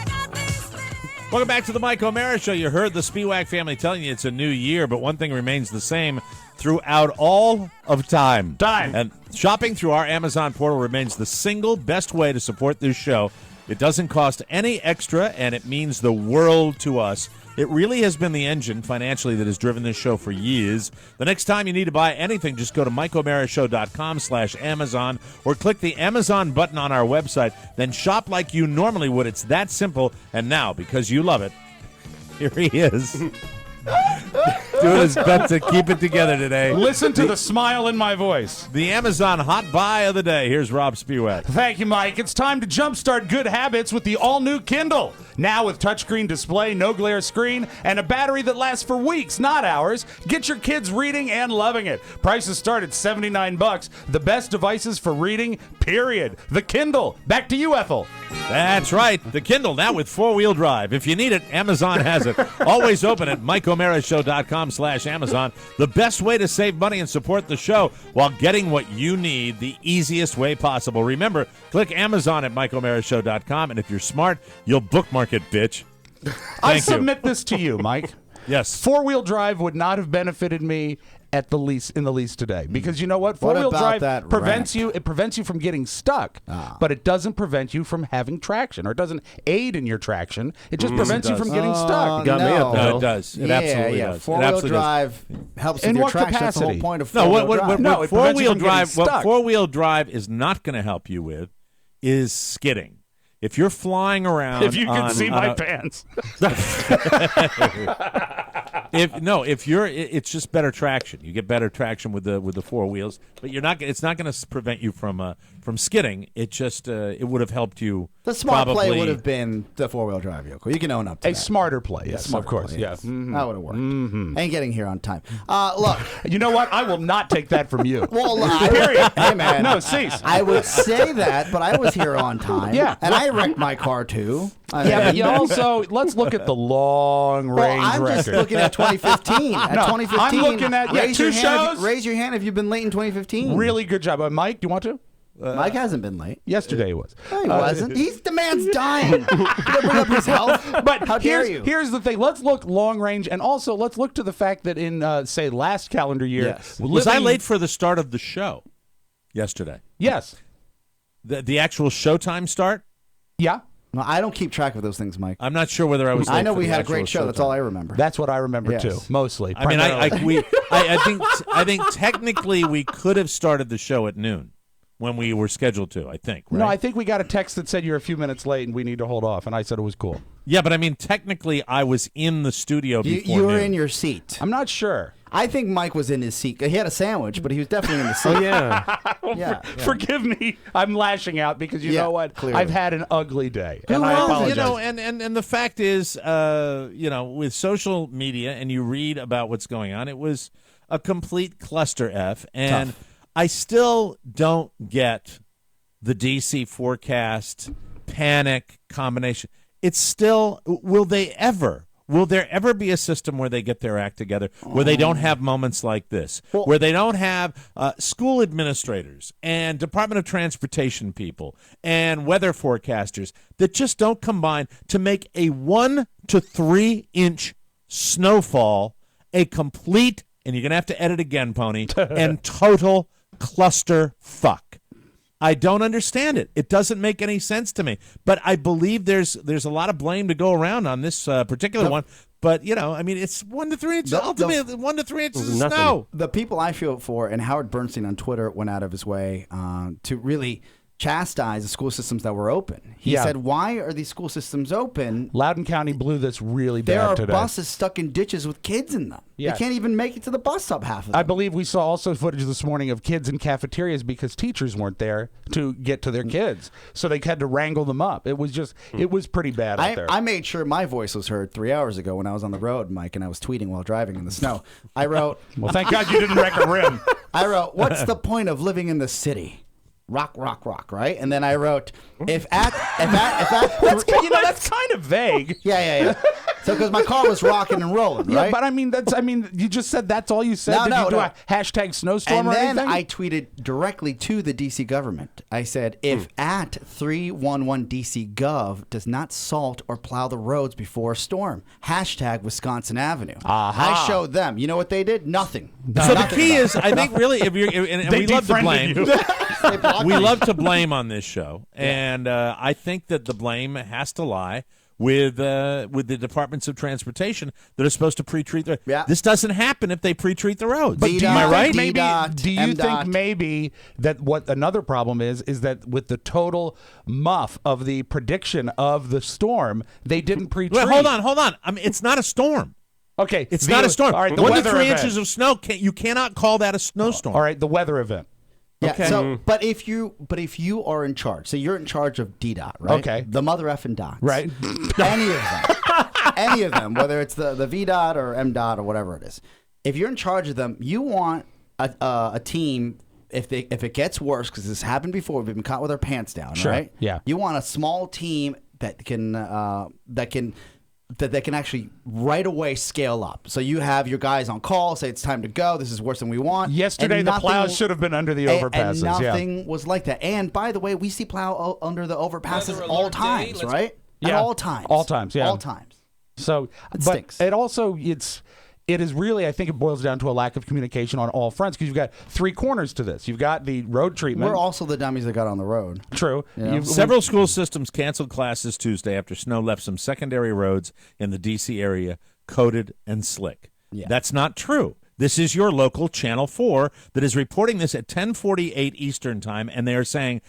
Welcome back to the Mike O'Mara Show. You heard the Spewak family telling you it's a new year, but one thing remains the same throughout all of time. And shopping through our Amazon portal remains the single best way to support this show. It doesn't cost any extra, and it means the world to us. It really has been the engine financially that has driven this show for years. The next time you need to buy anything, just go to MikeO'MaraShow.com/Amazon or click the Amazon button on our website. Then shop like you normally would. It's that simple. And now, because you love it, here he is. doing his best to keep it together today. Listen to the smile in my voice. The Amazon Hot Buy of the day. Here's Rob Spewak. Thank you, Mike. It's time to jumpstart good habits with the all-new Kindle. Now with touchscreen display, no glare screen, and a battery that lasts for weeks, not hours. Get your kids reading and loving it. Prices start at $79. The best devices for reading, period. The Kindle. Back to you, Ethel. That's right. The Kindle now with 4-wheel drive. If you need it, Amazon has it. Always open at MikeOmaraShow.com/Amazon. The best way to save money and support the show while getting what you need the easiest way possible. Remember, click Amazon at MikeOmaraShow.com, and if you're smart, you'll bookmark it, bitch. I submit this to you, Mike. Yes. 4-wheel drive would not have benefited me in the least today, because you know what? What 4-wheel about drive that prevents ramp? you. It prevents you from getting stuck, but it doesn't prevent you from having traction, or it doesn't aid in your traction. It just prevents you from getting stuck. Got me up, No, Bill. it does. It absolutely does. It 4-wheel absolutely drive helps In with your what traction. That's the whole capacity? point of No, 4-wheel drive. No, it prevents you four-wheel from getting drive. What stuck. 4-wheel drive is not going to help you with is skidding. If you're flying around, If you can see my pants. it's just better traction. You get better traction with the four wheels, but you're not. It's not going to prevent you from skidding. It just it would have helped you. The smart play probably- would have been the 4-wheel drive vehicle. You can own up to A that. smarter play, yes, Smarter of course, play, yeah. yes. That would have worked. Ain't getting here on time. Look. You know what? I will not take that from you. Well, Period. hey, man. No, cease. I would say that, but I was here on time. Yeah. And I wrecked my car, too. Yeah, but you also, let's look at the long range Well, I'm record. just looking at 2015. At No, 2015, I'm looking at- raise two your hand shows. raise your hand if you've been late in 2015. Really good job. Mike, do you want to? Mike hasn't been late. Yesterday he was. No, he wasn't. The man's dying. You gonna bring up his health? But How dare you? Here's the thing. Let's look long range, and also let's look to the fact that in, say, last calendar year. Yes. Was I late for the start of the show yesterday? Yes. The actual showtime start? Yeah. No, I don't keep track of those things, Mike. I'm not sure whether I was. I late know for we the had a actual great show. That's showtime. all I remember. That's what I remember Yes. too, mostly. I mean, primarily. I think technically we could have started the show at noon when we were scheduled to. I think. Right? No, I think we got a text that said you're a few minutes late and we need to hold off, and I said it was cool. Yeah, but I mean, technically, I was in the studio before You were noon. in your seat. I'm not sure. I think Mike was in his seat. He had a sandwich, but he was definitely in the seat. Oh, yeah. Yeah. Forgive me. I'm lashing out because you Yeah, know what? clearly. I've had an ugly day, and I Well, apologize. you know, and the fact is, with social media and you read about what's going on, it was a complete cluster F, and I still don't get the DC forecast panic combination. It's still, will there ever be a system where they get their act together, where they don't have moments like this, where they don't have school administrators and Department of Transportation people and weather forecasters that just don't combine to make a 1 to 3 inch snowfall a complete, and you're going to have to edit again, Pony, and total cluster fuck. I don't understand it. It doesn't make any sense to me. But I believe there's a lot of blame to go around on this particular one. But, I mean, it's 1 to 3 inches. Ultimately, 1 to 3 inches of Nothing. snow. The people I feel for, and Howard Bernstein on Twitter went out of his way to really chastise the school systems that were open. He said, why are these school systems open? Loudoun County blew this really There bad are today. buses stuck in ditches with kids in them. Yes. They can't even make it to the bus stop, half of them. I believe we saw also footage this morning of kids in cafeterias because teachers weren't there to get to their kids. So they had to wrangle them up. It was pretty bad out there. I made sure my voice was heard 3 hours ago when I was on the road, Mike, and I was tweeting while driving in the snow. I wrote, well, thank God you didn't wreck a rim. what's the point of living in the city? Rock, rock, rock, right? And then I wrote, if at That's kind of vague. Yeah. So because my car was rocking and rolling, right? Yeah, but I mean, you just said that's all you said. No, Did no, you do no. a hashtag snowstorm And or then anything? I tweeted directly to the DC government. I said, if at 311 DC Gov does not salt or plow the roads before a storm, hashtag Wisconsin Avenue. Aha. I showed them. You know what they did? Nothing. So the key is, I think, really, if you're, and They we love to defriended blame. you. We love to blame on this show, and I think that the blame has to lie with the departments of transportation that are supposed to pre-treat the. Yeah. This doesn't happen if they pre-treat the roads. But do you Am I think right? maybe- Do you M-dot. think maybe that what another problem is that with the total muff of the prediction of the storm, they didn't pre-treat? Wait, hold on. I mean, it's not a storm. Okay, It's not a storm. All right, the 1 to weather 3 event. inches of snow, you cannot call that a snowstorm. All right, the weather event. Yeah. Okay. So, but if you are in charge, so you're in charge of DDOT, right? Okay. The mother effing dots, Right. any of them, whether it's the VDOT or MDOT or whatever it is. If you're in charge of them, you want a team. If it gets worse, because this happened before, we've been caught with our pants down, Sure. right? Yeah. You want a small team that can actually right away scale up. So you have your guys on call, say it's time to go. This is worse than we want. Yesterday, And the nothing- plows should have been under the overpasses. And nothing was like that. And by the way, we see plow under the overpasses Weather all alert day, times, let's- right? Yeah. At all times. All times, yeah. All times. So, It but stinks. it also it is really, I think it boils down to a lack of communication on all fronts, because you've got three corners to this. You've got the road treatment. We're also the dummies that got on the road. True. Several school systems canceled classes Tuesday after snow left some secondary roads in the D.C. area coated and slick. Yeah. That's not true. This is your local Channel 4 that is reporting this at 10:48 Eastern Time, and they are saying,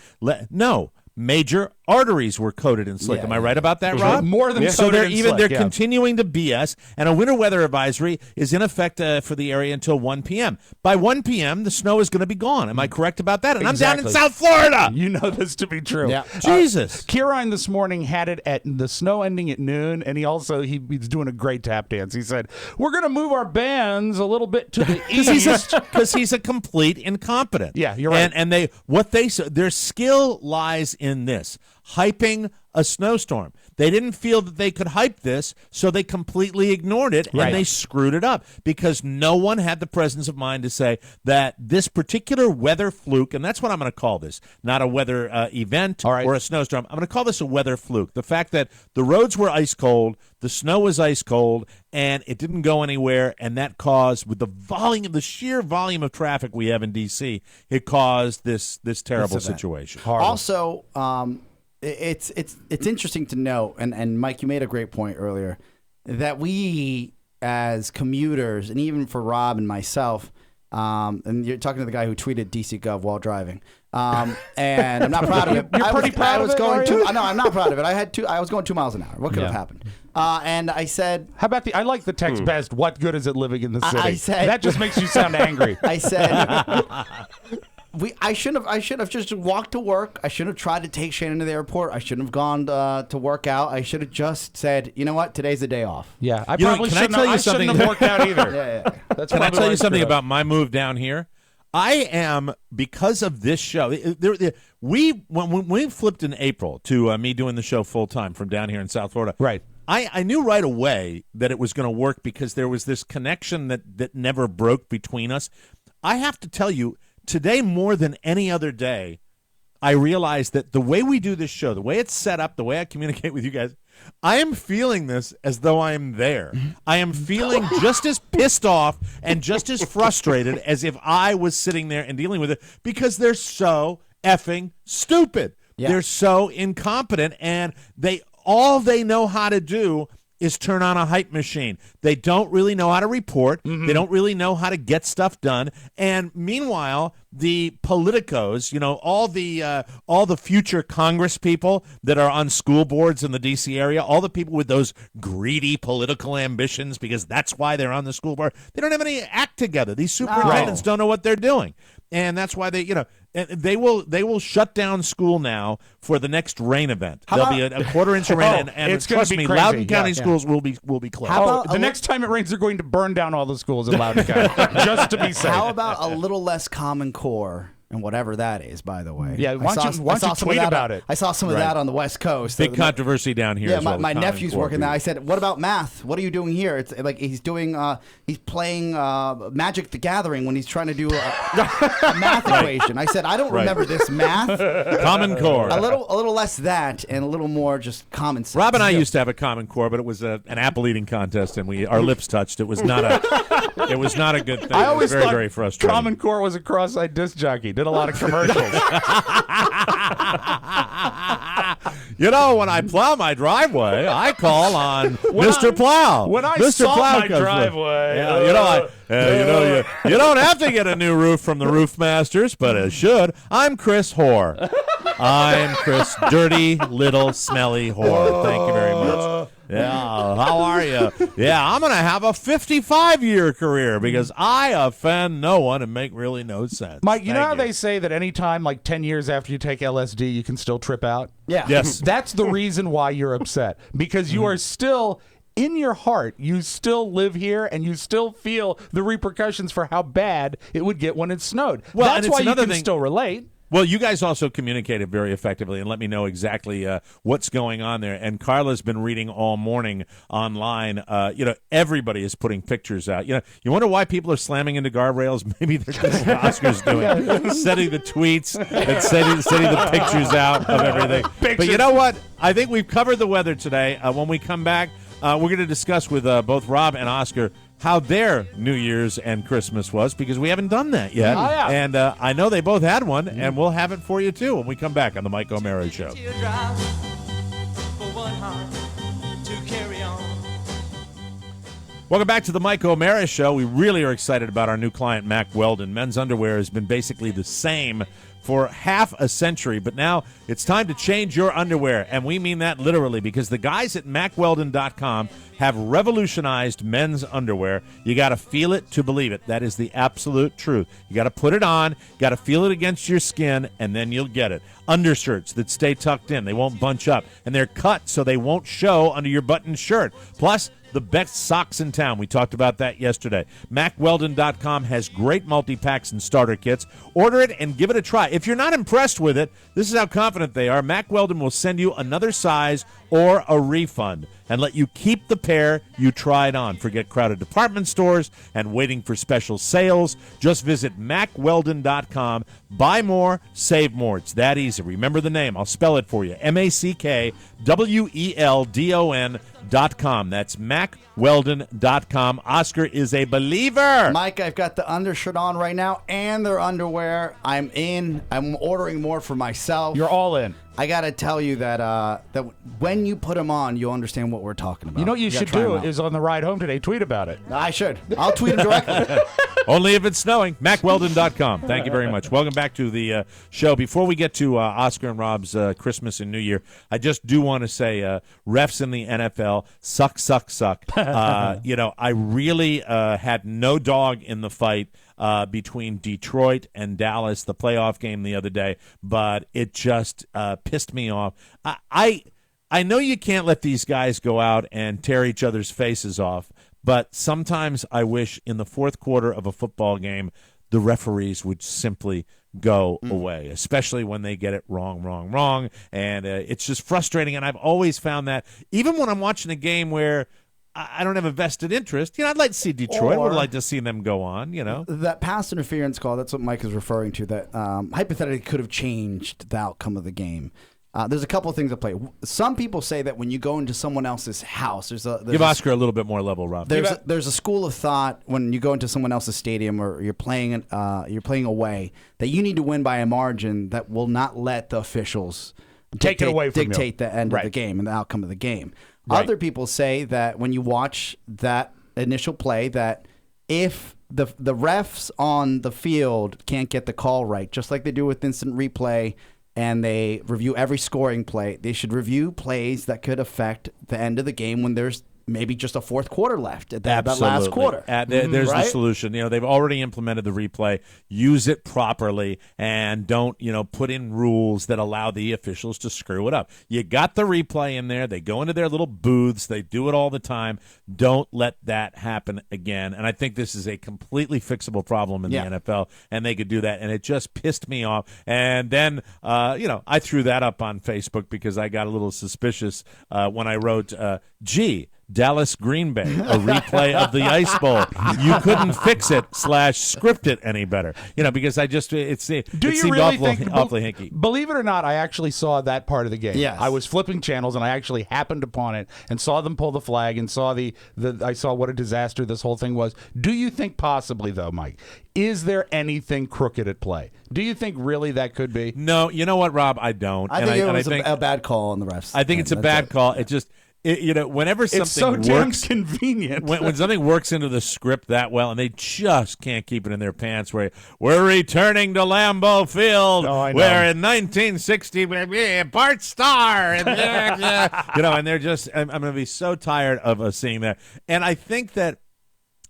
no, major arteries were coated and slick. Yeah, Am I right about that, Rob? More than So coated they're and even slick, they're yeah. continuing to BS, and a winter weather advisory is in effect for the area until 1 p.m. By 1 p.m., the snow is going to be gone. Am I correct about that? And I'm down in Exactly. South Florida. You know this to be true. Yeah. Jesus. Kieran this morning had it at the snow ending at noon, and he's doing a great tap dance. He said, "We're going to move our bands a little bit to the east." Because he's a complete incompetent. Yeah, you're right. And their skill lies in this, hyping a snowstorm. They didn't feel that they could hype this, so they completely ignored it, Right. and they screwed it up because no one had the presence of mind to say that this particular weather fluke, and that's what I'm going to call this, not a weather event All right. or a snowstorm. I'm going to call this a weather fluke. The fact that the roads were ice cold, the snow was ice cold, and it didn't go anywhere, and that caused, with the sheer volume of traffic we have in D.C., it caused this terrible situation. Also, it's interesting to note, and Mike, you made a great point earlier, that we as commuters, and even for Rob and myself, and you're talking to the guy who tweeted DC Gov while driving, and I'm not proud of it. You're pretty proud of it, are you? No, I'm not proud of it. I was going 2 miles an hour. What could have happened? And I said, How about I like the text best, "What good is it living in the city?" I said- that just makes you sound angry. I said, I should have just walked to work. I shouldn't have tried to take Shannon to the airport. I shouldn't have gone to work out. I should have just said, you know what, today's the day off. Yeah, I You know, probably can I shouldn't tell have, you I shouldn't something? have worked out either. Yeah. That's Can I probably tell why you something screwed up. about my move down here? I am, because of this show. When we flipped in April to me doing the show full time from down here in South Florida, Right. I knew right away that it was going to work because there was this connection that never broke between us. I have to tell you, today more than any other day, I realized that the way we do this show, the way it's set up, the way I communicate with you guys, I am feeling this as though I am there. I am feeling just as pissed off and just as frustrated as if I was sitting there and dealing with it because they're so effing stupid. Yeah. They're so incompetent, and all they know how to do is turn on a hype machine. They don't really know how to report. Mm-hmm. They don't really know how to get stuff done. And meanwhile, the politicos, all the future Congress people that are on school boards in the D.C. area, all the people with those greedy political ambitions, because that's why they're on the school board, they don't have any act together. These superintendents don't know what they're doing. And that's why they will shut down school now for the next rain event. There'll be a quarter-inch of rain, and it's gonna trust be me, crazy. Loudoun County Yeah. schools will be closed. How about The next time it rains, they're going to burn down all the schools in Loudoun County, just to be safe. How about a little less Common Core and whatever that is, by the way? Yeah, why don't you some tweet of that about it? I saw some of that on the West Coast. Big controversy down here. Yeah, as well, my the Common nephew's Core working there. people. I said, "What about math? What are you doing here?" It's like he's playing Magic the Gathering when he's trying to do a math equation. I said, "I don't remember this math." Common Core. A little less that, and a little more just common sense. Rob and I used to have a Common Core, but it was an apple eeating contest, and our lips touched. It was not a good thing. I It always was very, thought very frustrating. Common Core was a cross-eyed disc jockey. Did a lot of commercials. When I plow my driveway, I call on Mr. Plow. when I Mr. saw Plow my comes driveway, you don't have to get a new roof from the Roof Masters, but it should. I'm Chris Whore. I'm Chris, dirty little smelly whore. Thank you very much. Yeah. How are you? Yeah, I'm going to have a 55-year career because I offend no one and make really no sense. Mike, you know Thank how they say that anytime, like 10 years after you take LSD, you can still trip out? Yeah. Yes. That's the reason why you're upset. Because you are still, in your heart, you still live here and you still feel the repercussions for how bad it would get when it snowed. Well, and that's it's why you another can thing- still relate. Well, you guys also communicated very effectively and let me know exactly what's going on there. And Carla's been reading all morning online. Everybody is putting pictures out. You wonder why people are slamming into guardrails? Maybe they're just what Oscar's doing, setting the tweets and setting the pictures out of everything. But you know what? I think we've covered the weather today. When we come back, we're going to discuss with both Rob and Oscar how their New Year's and Christmas was, because we haven't done that yet. Oh, yeah. And I know they both had one, and we'll have it for you, too, when we come back on the Mike O'Mara Show. Welcome back to the Mike O'Mara Show. We really are excited about our new client, Mack Weldon. Men's underwear has been basically the same for half a century, but now it's time to change your underwear, and we mean that literally, because the guys at MackWeldon.com have revolutionized men's underwear. You got to feel it to believe it. That is the absolute truth. You got to put it on, got to feel it against your skin, and then you'll get it. Undershirts that stay tucked in, they won't bunch up, and they're cut so they won't show under your button shirt. Plus, the best socks in town. We talked about that yesterday. MackWeldon.com has great multi-packs and starter kits. Order it and give it a try. If you're not impressed with it, this is how confident they are. Mack Weldon will send you another size or a refund and let you keep the pair you tried on. Forget crowded department stores and waiting for special sales. Just visit MackWeldon.com. Buy more, save more. It's that easy. Remember the name. I'll spell it for you. MackWeldon.com. That's MackWeldon.com. Oscar is a believer. Mike, I've got the undershirt on right now and their underwear. I'm in. I'm ordering more for myself. You're all in. I got to tell you that that when you put them on, you'll understand what we're talking about. You know what you gotta should try 'em do out. is on the ride home today, tweet about it. I should. I'll tweet them directly. Only if it's snowing. MackWeldon.com. Thank you very much. Welcome back to the show. Before we get to Oscar and Rob's Christmas and New Year, I just do want to say refs in the NFL suck. I really had no dog in the fight between Detroit and Dallas, the playoff game the other day, but it just pissed me off. I know you can't let these guys go out and tear each other's faces off, but sometimes I wish in the fourth quarter of a football game the referees would simply go away, especially when they get it wrong. And it's just frustrating, and I've always found that even when I'm watching a game where I don't have a vested interest. I'd like to see Detroit. I would like to see them go on, That pass interference call, that's what Mike is referring to, that hypothetically could have changed the outcome of the game. There's a couple of things at play. Some people say that when you go into someone else's house, give Oscar a little bit more level, Rob. There's a school of thought when you go into someone else's stadium or you're playing away that you need to win by a margin that will not let the officials Take it away from you. dictate the end of the game and the outcome of the game. Right. Other people say that when you watch that initial play, that if the refs on the field can't get the call right, just like they do with instant replay, and they review every scoring play, they should review plays that could affect the end of the game when there's maybe just a fourth quarter left at that last quarter. There's right? the solution. They've already implemented the replay. Use it properly and don't, put in rules that allow the officials to screw it up. You got the replay in there. They go into their little booths. They do it all the time. Don't let that happen again. And I think this is a completely fixable problem in the NFL, and they could do that. And it just pissed me off. And then, I threw that up on Facebook because I got a little suspicious when I wrote, Dallas Green Bay, a replay of the Ice Bowl. You couldn't fix it / script it any better, because it seemed awfully hinky. Believe it or not, I actually saw that part of the game. Yes. I was flipping channels and I actually happened upon it and saw them pull the flag and saw I saw what a disaster this whole thing was. Do you think possibly though, Mike, is there anything crooked at play? Do you think really that could be? No, you know what, Rob? I don't. I think it was a bad call on the refs. I think it's a bad call. It just. whenever something It's so damn works, convenient. when something works into the script that well, and they just can't keep it in their pants, where we're returning to Lambeau Field, where in 1960 Bart Starr, and and they're just, I'm going to be so tired of seeing that, and I think that.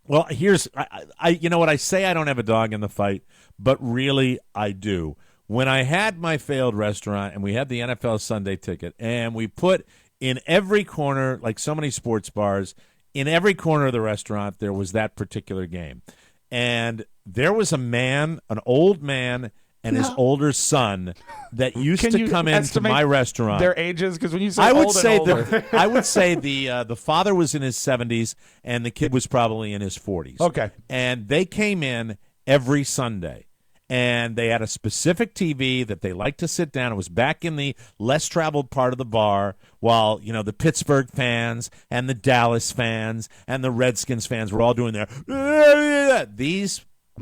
Well, here's I say I don't have a dog in the fight, but really I do. When I had my failed restaurant and we had the NFL Sunday ticket and we put in every corner, like so many sports bars, in every corner of the restaurant there was that particular game. And there was an old man and his older son that used to come into my restaurant. Their ages, because when you say I would old say and older. I would say the father was in his 70s and the kid was probably in his 40s. Okay. And they came in every Sunday. And they had a specific TV that they liked to sit down. It was back in the less traveled part of the bar while, the Pittsburgh fans and the Dallas fans and the Redskins fans were all doing their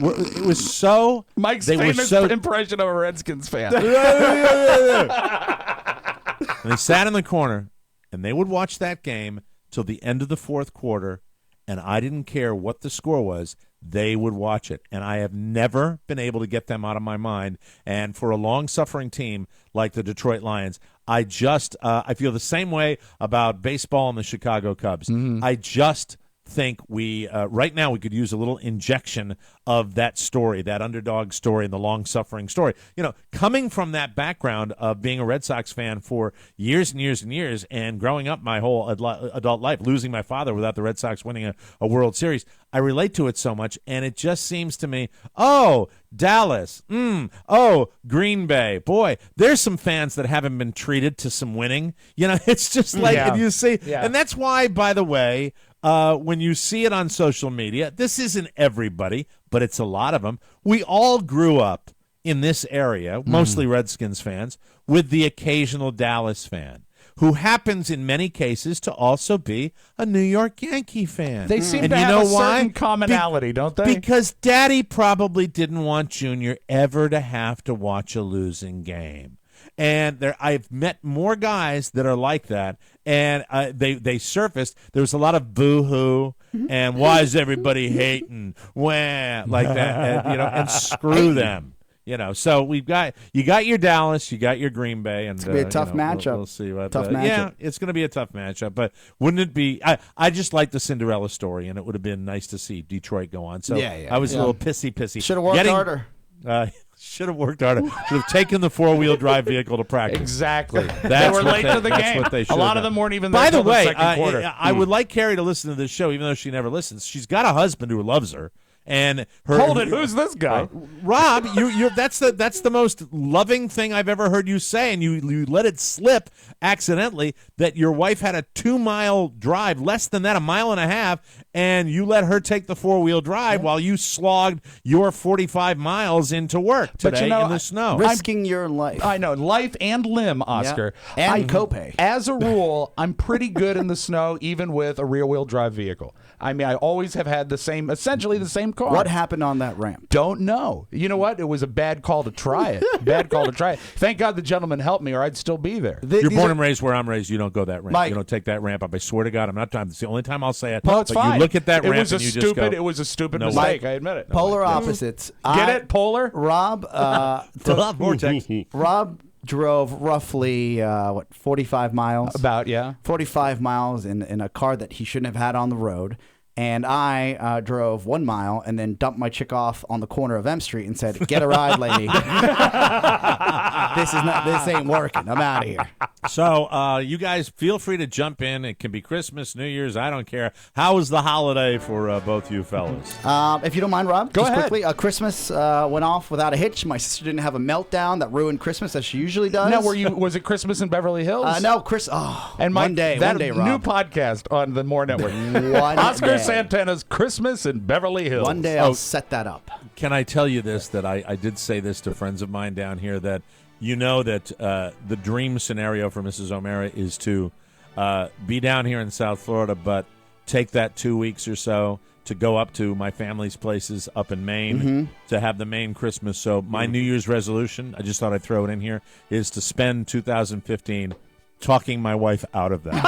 it was so Mike's they famous were so, impression of a Redskins fan. and they sat in the corner and they would watch that game till the end of the fourth quarter, and I didn't care what the score was. They would watch it, and I have never been able to get them out of my mind. And for a long-suffering team like the Detroit Lions, I feel the same way about baseball and the Chicago Cubs. Mm-hmm. I just think right now we could use a little injection of that story, that underdog story and the long-suffering story. Coming from that background of being a Red Sox fan for years and years and years and growing up my whole adult life, losing my father without the Red Sox winning a World Series, I relate to it so much, and it just seems to me, Dallas, Green Bay, boy, there's some fans that haven't been treated to some winning. It's just like, Yeah. you see, Yeah. and that's why, by the way, when you see it on social media, this isn't everybody, but it's a lot of them. We all grew up in this area, mostly Redskins fans, with the occasional Dallas fan, who happens in many cases to also be a New York Yankee fan. They seem and to you have know a why? certain commonality, don't they? Because Daddy probably didn't want Junior ever to have to watch a losing game. And I've met more guys that are like that, and they surfaced. There was a lot of boo-hoo, and why is everybody hating? Wah, like that, and screw them. So you got your Dallas, you got your Green Bay, and it's gonna be a tough matchup. We'll see what Tough matchup. Yeah, it's going to be a tough matchup. But wouldn't it be? I just like the Cinderella story, and it would have been nice to see Detroit go on. So I was a little pissy. Should have worked harder. Should have worked harder. Should have taken the four-wheel drive vehicle to practice. Exactly. They were late to the that's game. What they A lot of them weren't even there. By the till way, the second quarter. I would like Carrie to listen to this show, even though she never listens. She's got a husband who loves her. And hold it, who's this guy? Rob, that's the most loving thing I've ever heard you say, and you let it slip accidentally that your wife had a 2-mile drive, less than that, 1.5 miles, and you let her take the 4-wheel drive while you slogged your 45 miles into work today in the snow. Risking your life. I know, life and limb, Oscar. Yeah. And copay. As a rule, I'm pretty good in the snow, even with a rear-wheel drive vehicle. I mean, I always have had essentially the same car. What happened on that ramp? Don't know. You know what? It was a bad call to try it. Thank God the gentleman helped me, or I'd still be there. You're born and raised where I'm raised. You don't go that ramp. Mike. You don't take that ramp up. I swear to God, I'm not time. It's the only time I'll say it. Well, it's but fine. You look at that ramp was and you just go. It was a stupid No mistake. way. I admit it. Polar opposites. Get it? Polar? Rob. Vortex. Rob drove roughly 45 miles. About, yeah. 45 miles in a car that he shouldn't have had on the road. And I drove 1 mile and then dumped my chick off on the corner of M Street and said, "Get a ride, lady. This ain't working. I'm out of here." So you guys feel free to jump in. It can be Christmas, New Year's. I don't care. How was the holiday for both you fellas? If you don't mind, Rob, Go just ahead. quickly. Christmas went off without a hitch. My sister didn't have a meltdown that ruined Christmas as she usually does. No, was it Christmas in Beverly Hills? No, Chris. Oh, And Mike, one day, that Rob. new podcast on the More Network. Oscar Santana's Christmas in Beverly Hills. One day I'll set that up. Can I tell you this, that I did say this to friends of mine down here, that that the dream scenario for Mrs. O'Mara is to be down here in South Florida, but take that 2 weeks or so to go up to my family's places up in Maine to have the Maine Christmas. So my New Year's resolution, I just thought I'd throw it in here, is to spend 2015 talking my wife out of that.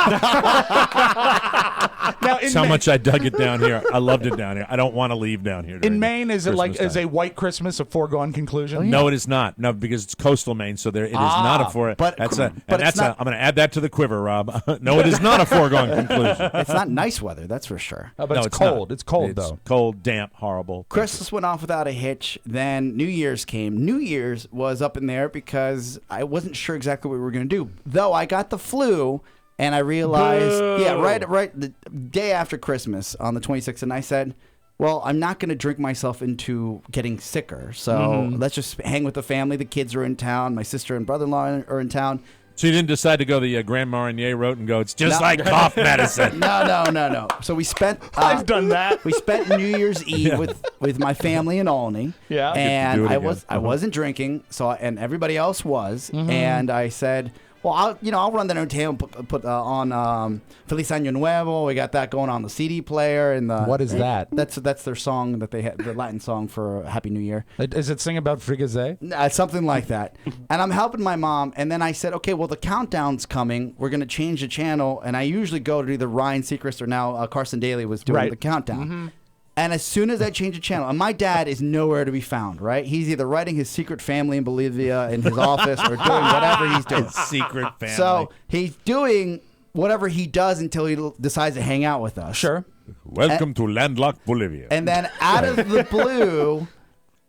Now, That's how much I dug it down here. I loved it down here. I don't want to leave down here. In Maine, is it like Christmas is time. a white Christmas a foregone conclusion? No, it is not. No, because it's coastal Maine, so there it is not a I'm going to add that to the quiver, Rob. No, it is not a foregone conclusion. It's not nice weather, that's for sure. But No, it's it's cold. not. It's cold It's though. cold, damp, horrible. Christmas went off without a hitch. Then New Year's came. New Year's was up in there because I wasn't sure exactly what we were going to do. Though I got the flu, and I realized, right the day after Christmas on the 26th, and I said, well, I'm not going to drink myself into getting sicker. So let's just hang with the family. The kids are in town. My sister and brother-in-law are in town. So you didn't decide to go the Grand Marnier route and go, it's just like cough medicine. No. So we spent... I've done that. We spent New Year's Eve with my family in Olney. Yeah. And Get to do it I wasn't drinking, and everybody else was. And I said... Well, I'll run the town, put on Feliz Año Nuevo. We got that going on the CD player and the. What is that? That's their song that they had, the Latin song for Happy New Year. Is it sing about frigaze? Something like that. And I'm helping my mom, and then I said, okay, well the countdown's coming. We're gonna change the channel, and I usually go to either Ryan Seacrest or now Carson Daly was doing the countdown. And as soon as I change the channel, and my dad is nowhere to be found, right? He's either writing his secret family in Bolivia in his office or doing whatever he's doing. His secret family. So he's doing whatever he does until he decides to hang out with us. Sure. Welcome to landlocked Bolivia. And then out of the blue,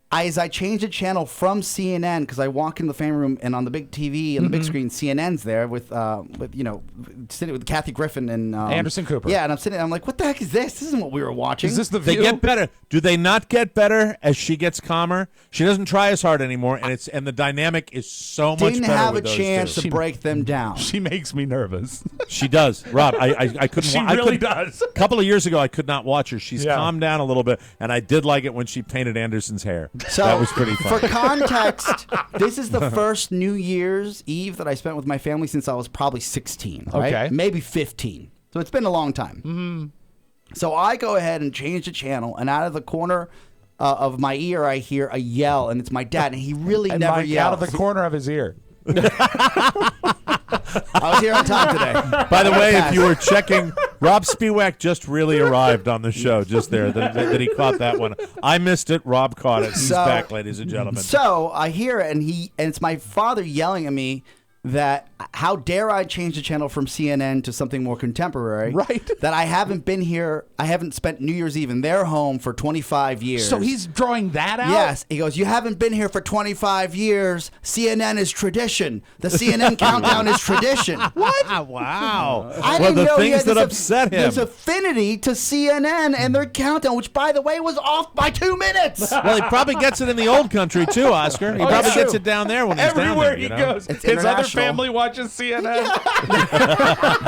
as I change the channel from CNN, because I walk in the family room and on the big TV and the big screen, CNN's there with sitting with Kathy Griffin and Anderson Cooper. Yeah, and I'm sitting. I'm like, what the heck is this? This isn't what we were watching. Is this the They View? get better. Do they not get better as she gets calmer? She doesn't try as hard anymore, and the dynamic is so much Didn't better have a with those chance two. to break them down. She makes me nervous. She does, Rob. I couldn't. She I really couldn't- does. A couple of years ago, I could not watch her. She's Yeah. calmed down a little bit, and I did like it when she painted Anderson's hair. So, that was pretty fun. For context, this is the first New Year's Eve that I spent with my family since I was probably 16, right? Okay. Maybe 15. So it's been a long time. Mm-hmm. So I go ahead and change the channel, and out of the corner of my ear, I hear a yell, and it's my dad, and he really And never Mike yells. out of the corner of his ear. I was here on time today. By the way, if you were checking, Rob Spiewak just really arrived on the show just there. That he caught that one. I missed it. Rob caught it. He's back, ladies and gentlemen. So I hear it, and it's my father yelling at me that how dare I change the channel from CNN to something more contemporary? Right. That I haven't been here. I haven't spent New Year's Eve in their home for 25 years. So he's drawing that out? Yes. He goes, you haven't been here for 25 years. CNN is tradition. The CNN countdown is tradition. What? Wow. I well, didn't the know he things had that this upset him. There's affinity to CNN and their countdown, which, by the way, was off by 2 minutes. Well, he probably gets it in the old country too, Oscar. He probably yeah. gets it down there when he's down Everywhere there. he You know? goes, It's his other international. family watches CNN.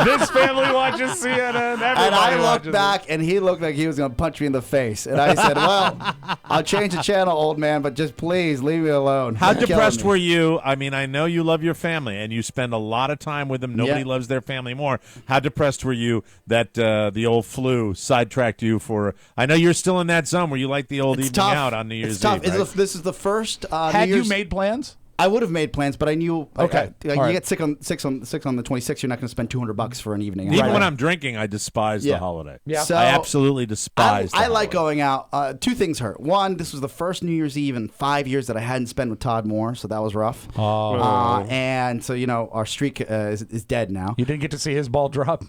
This family watches CNN. Everybody And I watches looked back, and he looked like he was going to punch me in the face. And I said, well, I'll change the channel, old man, but just please leave me alone. How You're killing depressed me. were you? I mean, I know you love your family, and you spend a lot of time with them. Nobody Yeah. loves their family more. How depressed were you that the old flu sidetracked you for? I know you're still in that zone where you like the old It's evening tough. out on New Year's It's tough. Eve. Right? This is the first Had New you Year's. made plans? I would have made plans, but I knew. Okay. You All right. get sick on the 26th. You're not going to spend $200 for an evening. Even Right. when I'm drinking, I despise Yeah. the holiday. Yeah. So- I absolutely despise. I the like holiday. going out. Two things hurt. One, this was the first New Year's Eve in 5 years that I hadn't spent with Todd Moore, so that was rough. Oh. And so our streak is dead now. You didn't get to see his ball drop?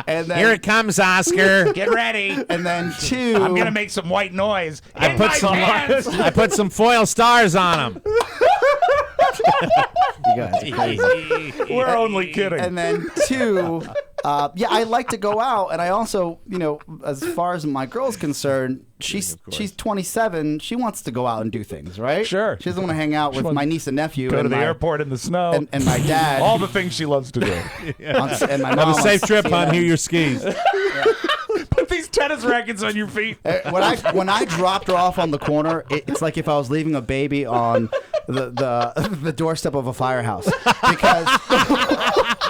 And then, Here it comes, Oscar. Get ready. and then two. I'm going to make some white noise. I In put my some. pants. I put some foil stars on them. You guys are crazy. We're only kidding. And then two. I like to go out, and I also, as far as my girl's concerned, she's 27. She wants to go out and do things, right? Sure. She doesn't want to hang out with wants my niece and nephew. Go and to the my, airport in the snow. and my dad. All the things she loves to do. And my Have mom a safe on trip, hon. CNN. Here your skis. Put these tennis rackets on your feet. When I dropped her off on the corner, it's like if I was leaving a baby on the doorstep of a firehouse, because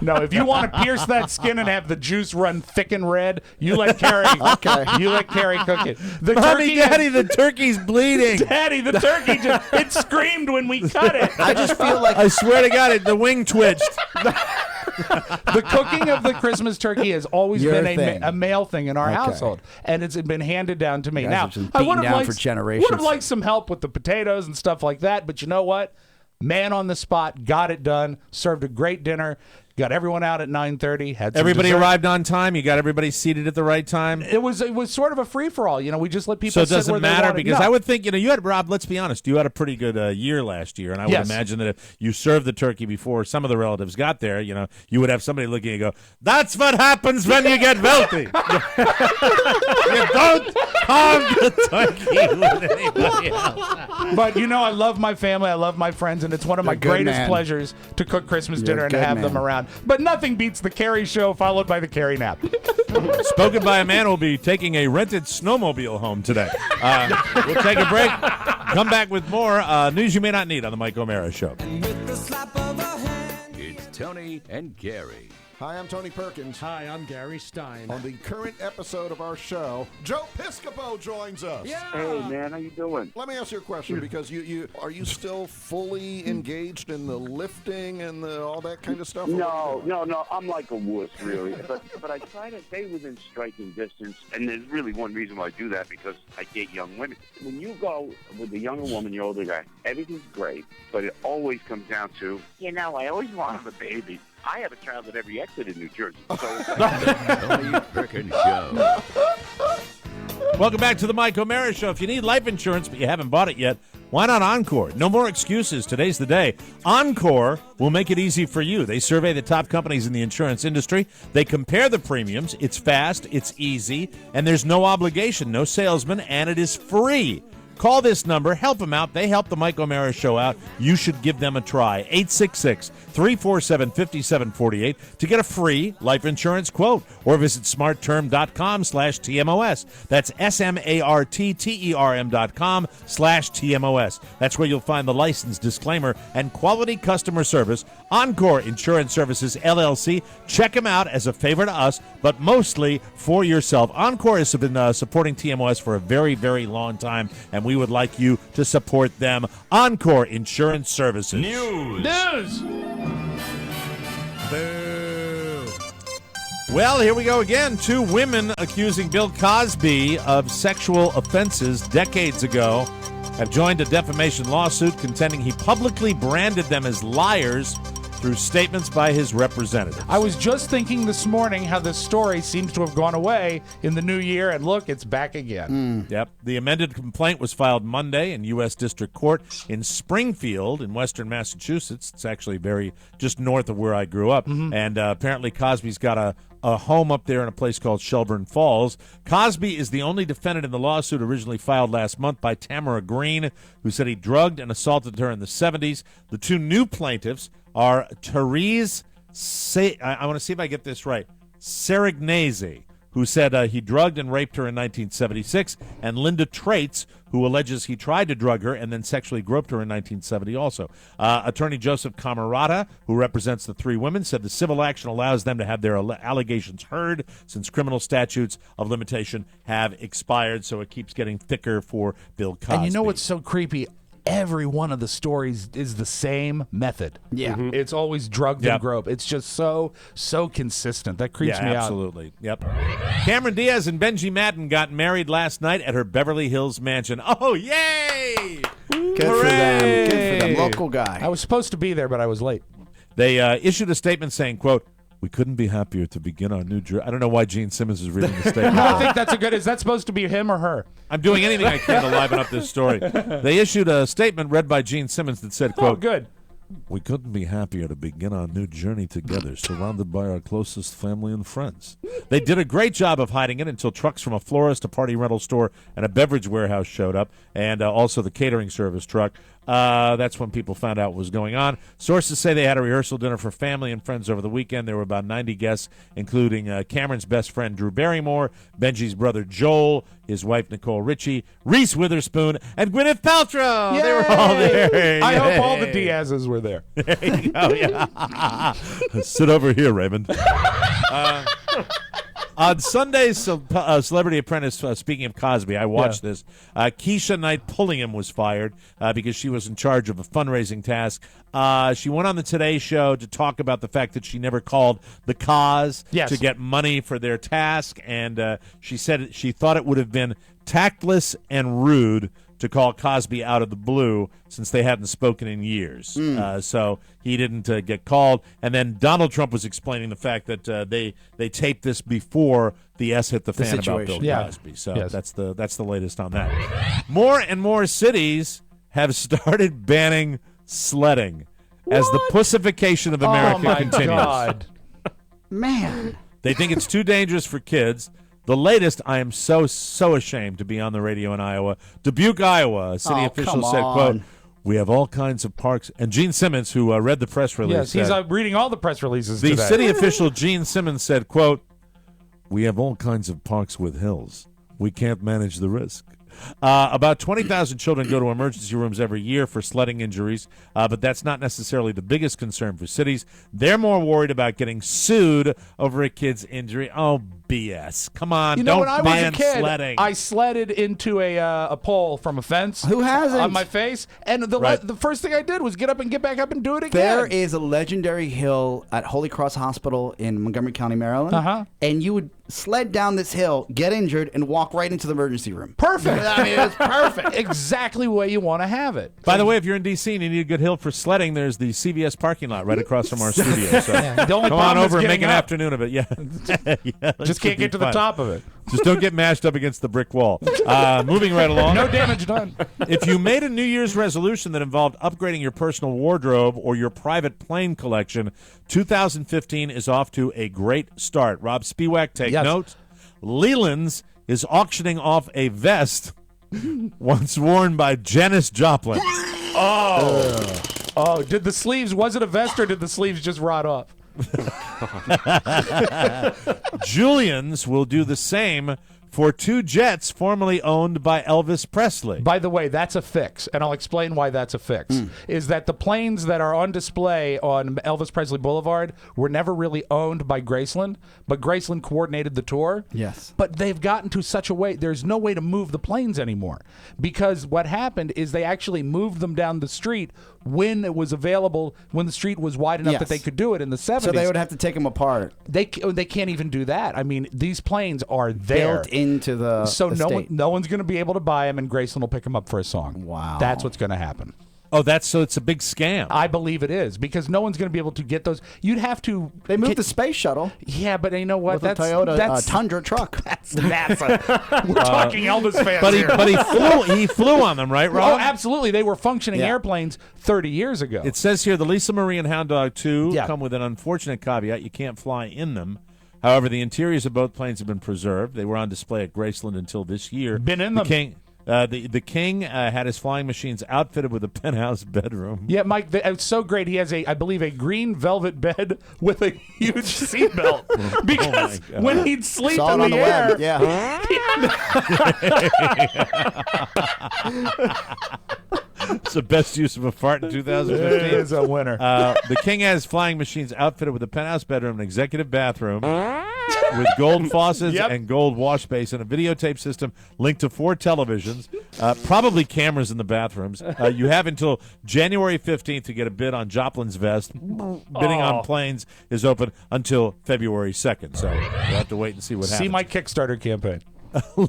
No, if you want to pierce that skin and have the juice run thick and red, you let Carrie. Okay. You let Carrie cook it. The Mommy, turkey Daddy, the turkey's bleeding. Daddy, the turkey it screamed when we cut it. I just feel like I swear to God, the wing twitched. The cooking of the Christmas turkey has always Your been thing. a male thing in our Okay. household, and it's been handed down to me. You guys Now, have been I would beaten have down liked for generations. would have liked some help with the potatoes and stuff like that, but you know what? Man on the spot, got it done, served a great dinner, got everyone out at 9:30. Had some Everybody dessert. arrived on time. You got everybody seated at the right time. It was sort of a free for all. We just let people. So it sit where doesn't they matter wanted. because No. I would think, you had, Rob, let's be honest, you had a pretty good year last year. And I would Yes. imagine that if you served the turkey before some of the relatives got there, you would have somebody looking and go, that's what happens when you get wealthy. You don't carve the turkey with anybody else. But I love my family, I love my friends, and it's one of my You're a good greatest man. pleasures to cook Christmas You're dinner a and to good have them man. around. But nothing beats the Carrie show followed by the Carrie nap. Spoken by a man who will be taking a rented snowmobile home today. We'll take a break. Come back with more news you may not need on the Mike O'Mara Show. It's Tony and Gary. Hi, I'm Tony Perkins. Hi, I'm Gary Stein. On the current episode of our show, Joe Piscopo joins us. Yeah. Hey, man, how you doing? Let me ask you a question, because you are you still fully engaged in the lifting and all that kind of stuff? No, I'm like a wuss, really. but I try to stay within striking distance, and there's really one reason why I do that, because I date young women. When you go with a younger woman, your older guy, everything's great, but it always comes down to, I always wanted a baby. I have a child at every exit in New Jersey. So Tony Perkins Show. Welcome back to the Mike O'Mara Show. If you need life insurance but you haven't bought it yet, why not Encore? No more excuses. Today's the day. Encore will make it easy for you. They survey the top companies in the insurance industry. They compare the premiums. It's fast, it's easy, and there's no obligation, no salesman, and it is free. Call this number. Help them out. They help the Mike O'Mara Show out. You should give them a try. 866-347-5748 to get a free life insurance quote. Or visit smartterm.com/TMOS. That's SMARTTERM.com/TMOS. That's where you'll find the license, disclaimer, and quality customer service. Encore Insurance Services, LLC. Check them out as a favor to us, but mostly for yourself. Encore has been supporting TMOS for a very, very long time, and we would like you to support them. Encore Insurance Services. News. Boo. Well, here we go again. 2 women accusing Bill Cosby of sexual offenses decades ago have joined a defamation lawsuit contending he publicly branded them as liars through statements by his representatives. I was just thinking this morning how this story seems to have gone away in the new year, and look, it's back again. Yep. The amended complaint was filed Monday in U.S. District Court in Springfield in western Massachusetts. It's actually just north of where I grew up. And apparently Cosby's got a home up there in a place called Shelburne Falls. Cosby is the only defendant in the lawsuit originally filed last month by Tamara Green, who said he drugged and assaulted her in the 70s. The 2 new plaintiffs are Therese, I want to see if I get this right, Serignese, who said he drugged and raped her in 1976, and Linda Traits, who alleges he tried to drug her and then sexually groped her in 1970 also. Attorney Joseph Camerata, who represents the 3 women, said the civil action allows them to have their allegations heard since criminal statutes of limitation have expired, so it keeps getting thicker for Bill Cosby. And you know what's so creepy? Every one of the stories is the same method. Yeah. It's always drugged and grope. It's just so consistent. That creeps me out. Absolutely. Yep. Cameron Diaz and Benji Madden got married last night at her Beverly Hills mansion. Oh, yay! Good for them. Good for them. Local guy. I was supposed to be there, but I was late. They issued a statement saying, quote, "We couldn't be happier to begin our new journey." I don't know why Gene Simmons is reading the statement. I think that's a good. Is that supposed to be him or her? I'm doing anything I can to liven up this story. They issued a statement read by Gene Simmons that said, quote, good. "We couldn't be happier to begin our new journey together, surrounded by our closest family and friends." They did a great job of hiding it until trucks from a florist, a party rental store, and a beverage warehouse showed up, and also the catering service truck. That's when people found out what was going on. Sources say they had a rehearsal dinner for family and friends over the weekend. There were about 90 guests, including Cameron's best friend, Drew Barrymore, Benji's brother, Joel, his wife, Nicole Richie, Reese Witherspoon, and Gwyneth Paltrow. Yay! They were all there. I hope all Yay. the Diaz's were there. There you go, yeah. Sit over here, Raymond. On Sunday's Celebrity Apprentice, speaking of Cosby, I watched this. Keisha Knight Pulliam was fired because she was in charge of a fundraising task. She went on the Today Show to talk about the fact that she never called the cause to get money for their task, and she said she thought it would have been tactless and rude to call Cosby out of the blue since they hadn't spoken in years. So he didn't get called. And then Donald Trump was explaining the fact that they taped this before the S hit the fan about Bill Cosby. So that's the latest on that. More and more cities have started banning sledding as the pussification of America continues. God. Man. They think it's too dangerous for kids. The latest, I am so ashamed to be on the radio in Iowa. Dubuque, Iowa, a city official said, quote, "We have all kinds of parks." And Gene Simmons, who read the press release. Yes, he's reading all the press releases The today. city official, Gene Simmons, said, quote, "We have all kinds of parks with hills. We can't manage the risk." About 20,000 children go to emergency rooms every year for sledding injuries, but that's not necessarily the biggest concern for cities. They're more worried about getting sued over a kid's injury. Oh, BS. Come on, You know, don't when I was a ban kid, sledding. I sledded into a pole from a fence. Who hasn't? On my face. And the first thing I did was get up and get back up and do it again. There is a legendary hill at Holy Cross Hospital in Montgomery County, Maryland. And you would sled down this hill, get injured, and walk right into the emergency room. Perfect. I mean, it's perfect. Exactly the way you want to have it. By the way, if you're in D.C. and you need a good hill for sledding, there's the CVS parking lot right across from our studio. So The only come on problem is over and make getting an up. afternoon of it. Yeah. Just can't get to the top of it. Just don't get mashed up against the brick wall. Moving right along. No damage done. If you made a New Year's resolution that involved upgrading your personal wardrobe or your private plane collection, 2015 is off to a great start. Rob Spiewak, take note. Leland's is auctioning off a vest once worn by Janis Joplin. Oh, did the sleeves, was it a vest or did the sleeves just rot off? Julian's will do the same for two jets formerly owned by Elvis Presley. By the way, that's a fix, and I'll explain why that's a fix. Is that the planes that are on display on Elvis Presley Boulevard were never really owned by Graceland, but Graceland coordinated the tour. Yes. But they've gotten to such a way, there's no way to move the planes anymore. Because what happened is they actually moved them down the street when it was available, when the street was wide enough that they could do it in the 70s. So they would have to take them apart. They can't even do that. I mean, these planes are there. Built into the So estate. no one's going to be able to buy them, and Graceland will pick them up for a song. Wow. That's what's going to happen. Oh, so it's a big scam. I believe it is, because no one's going to be able to get those. You'd have to. They moved the space shuttle. Yeah, but you know what? With a Toyota Tundra truck. That's NASA. We're talking Elvis fans But here. he flew on them, right, Rob? Oh, absolutely. They were functioning airplanes 30 years ago. It says here the Lisa Marie and Hound Dog 2 come with an unfortunate caveat. You can't fly in them. However, the interiors of both planes have been preserved. They were on display at Graceland until this year. Been in them. The King had his flying machines outfitted with a penthouse bedroom. Yeah, Mike, it's so great. He has I believe, a green velvet bed with a huge seatbelt. Because when he'd sleep Saw in it on the the air, web. Yeah. It's the best use of a fart in 2015. It is a winner. The King has flying machines outfitted with a penthouse bedroom, an executive bathroom with gold faucets and gold wash basin, a videotape system linked to 4 televisions, probably cameras in the bathrooms. You have until January 15th to get a bid on Joplin's vest. Bidding on planes is open until February 2nd, so you'll have to wait and see what happens. See my Kickstarter campaign.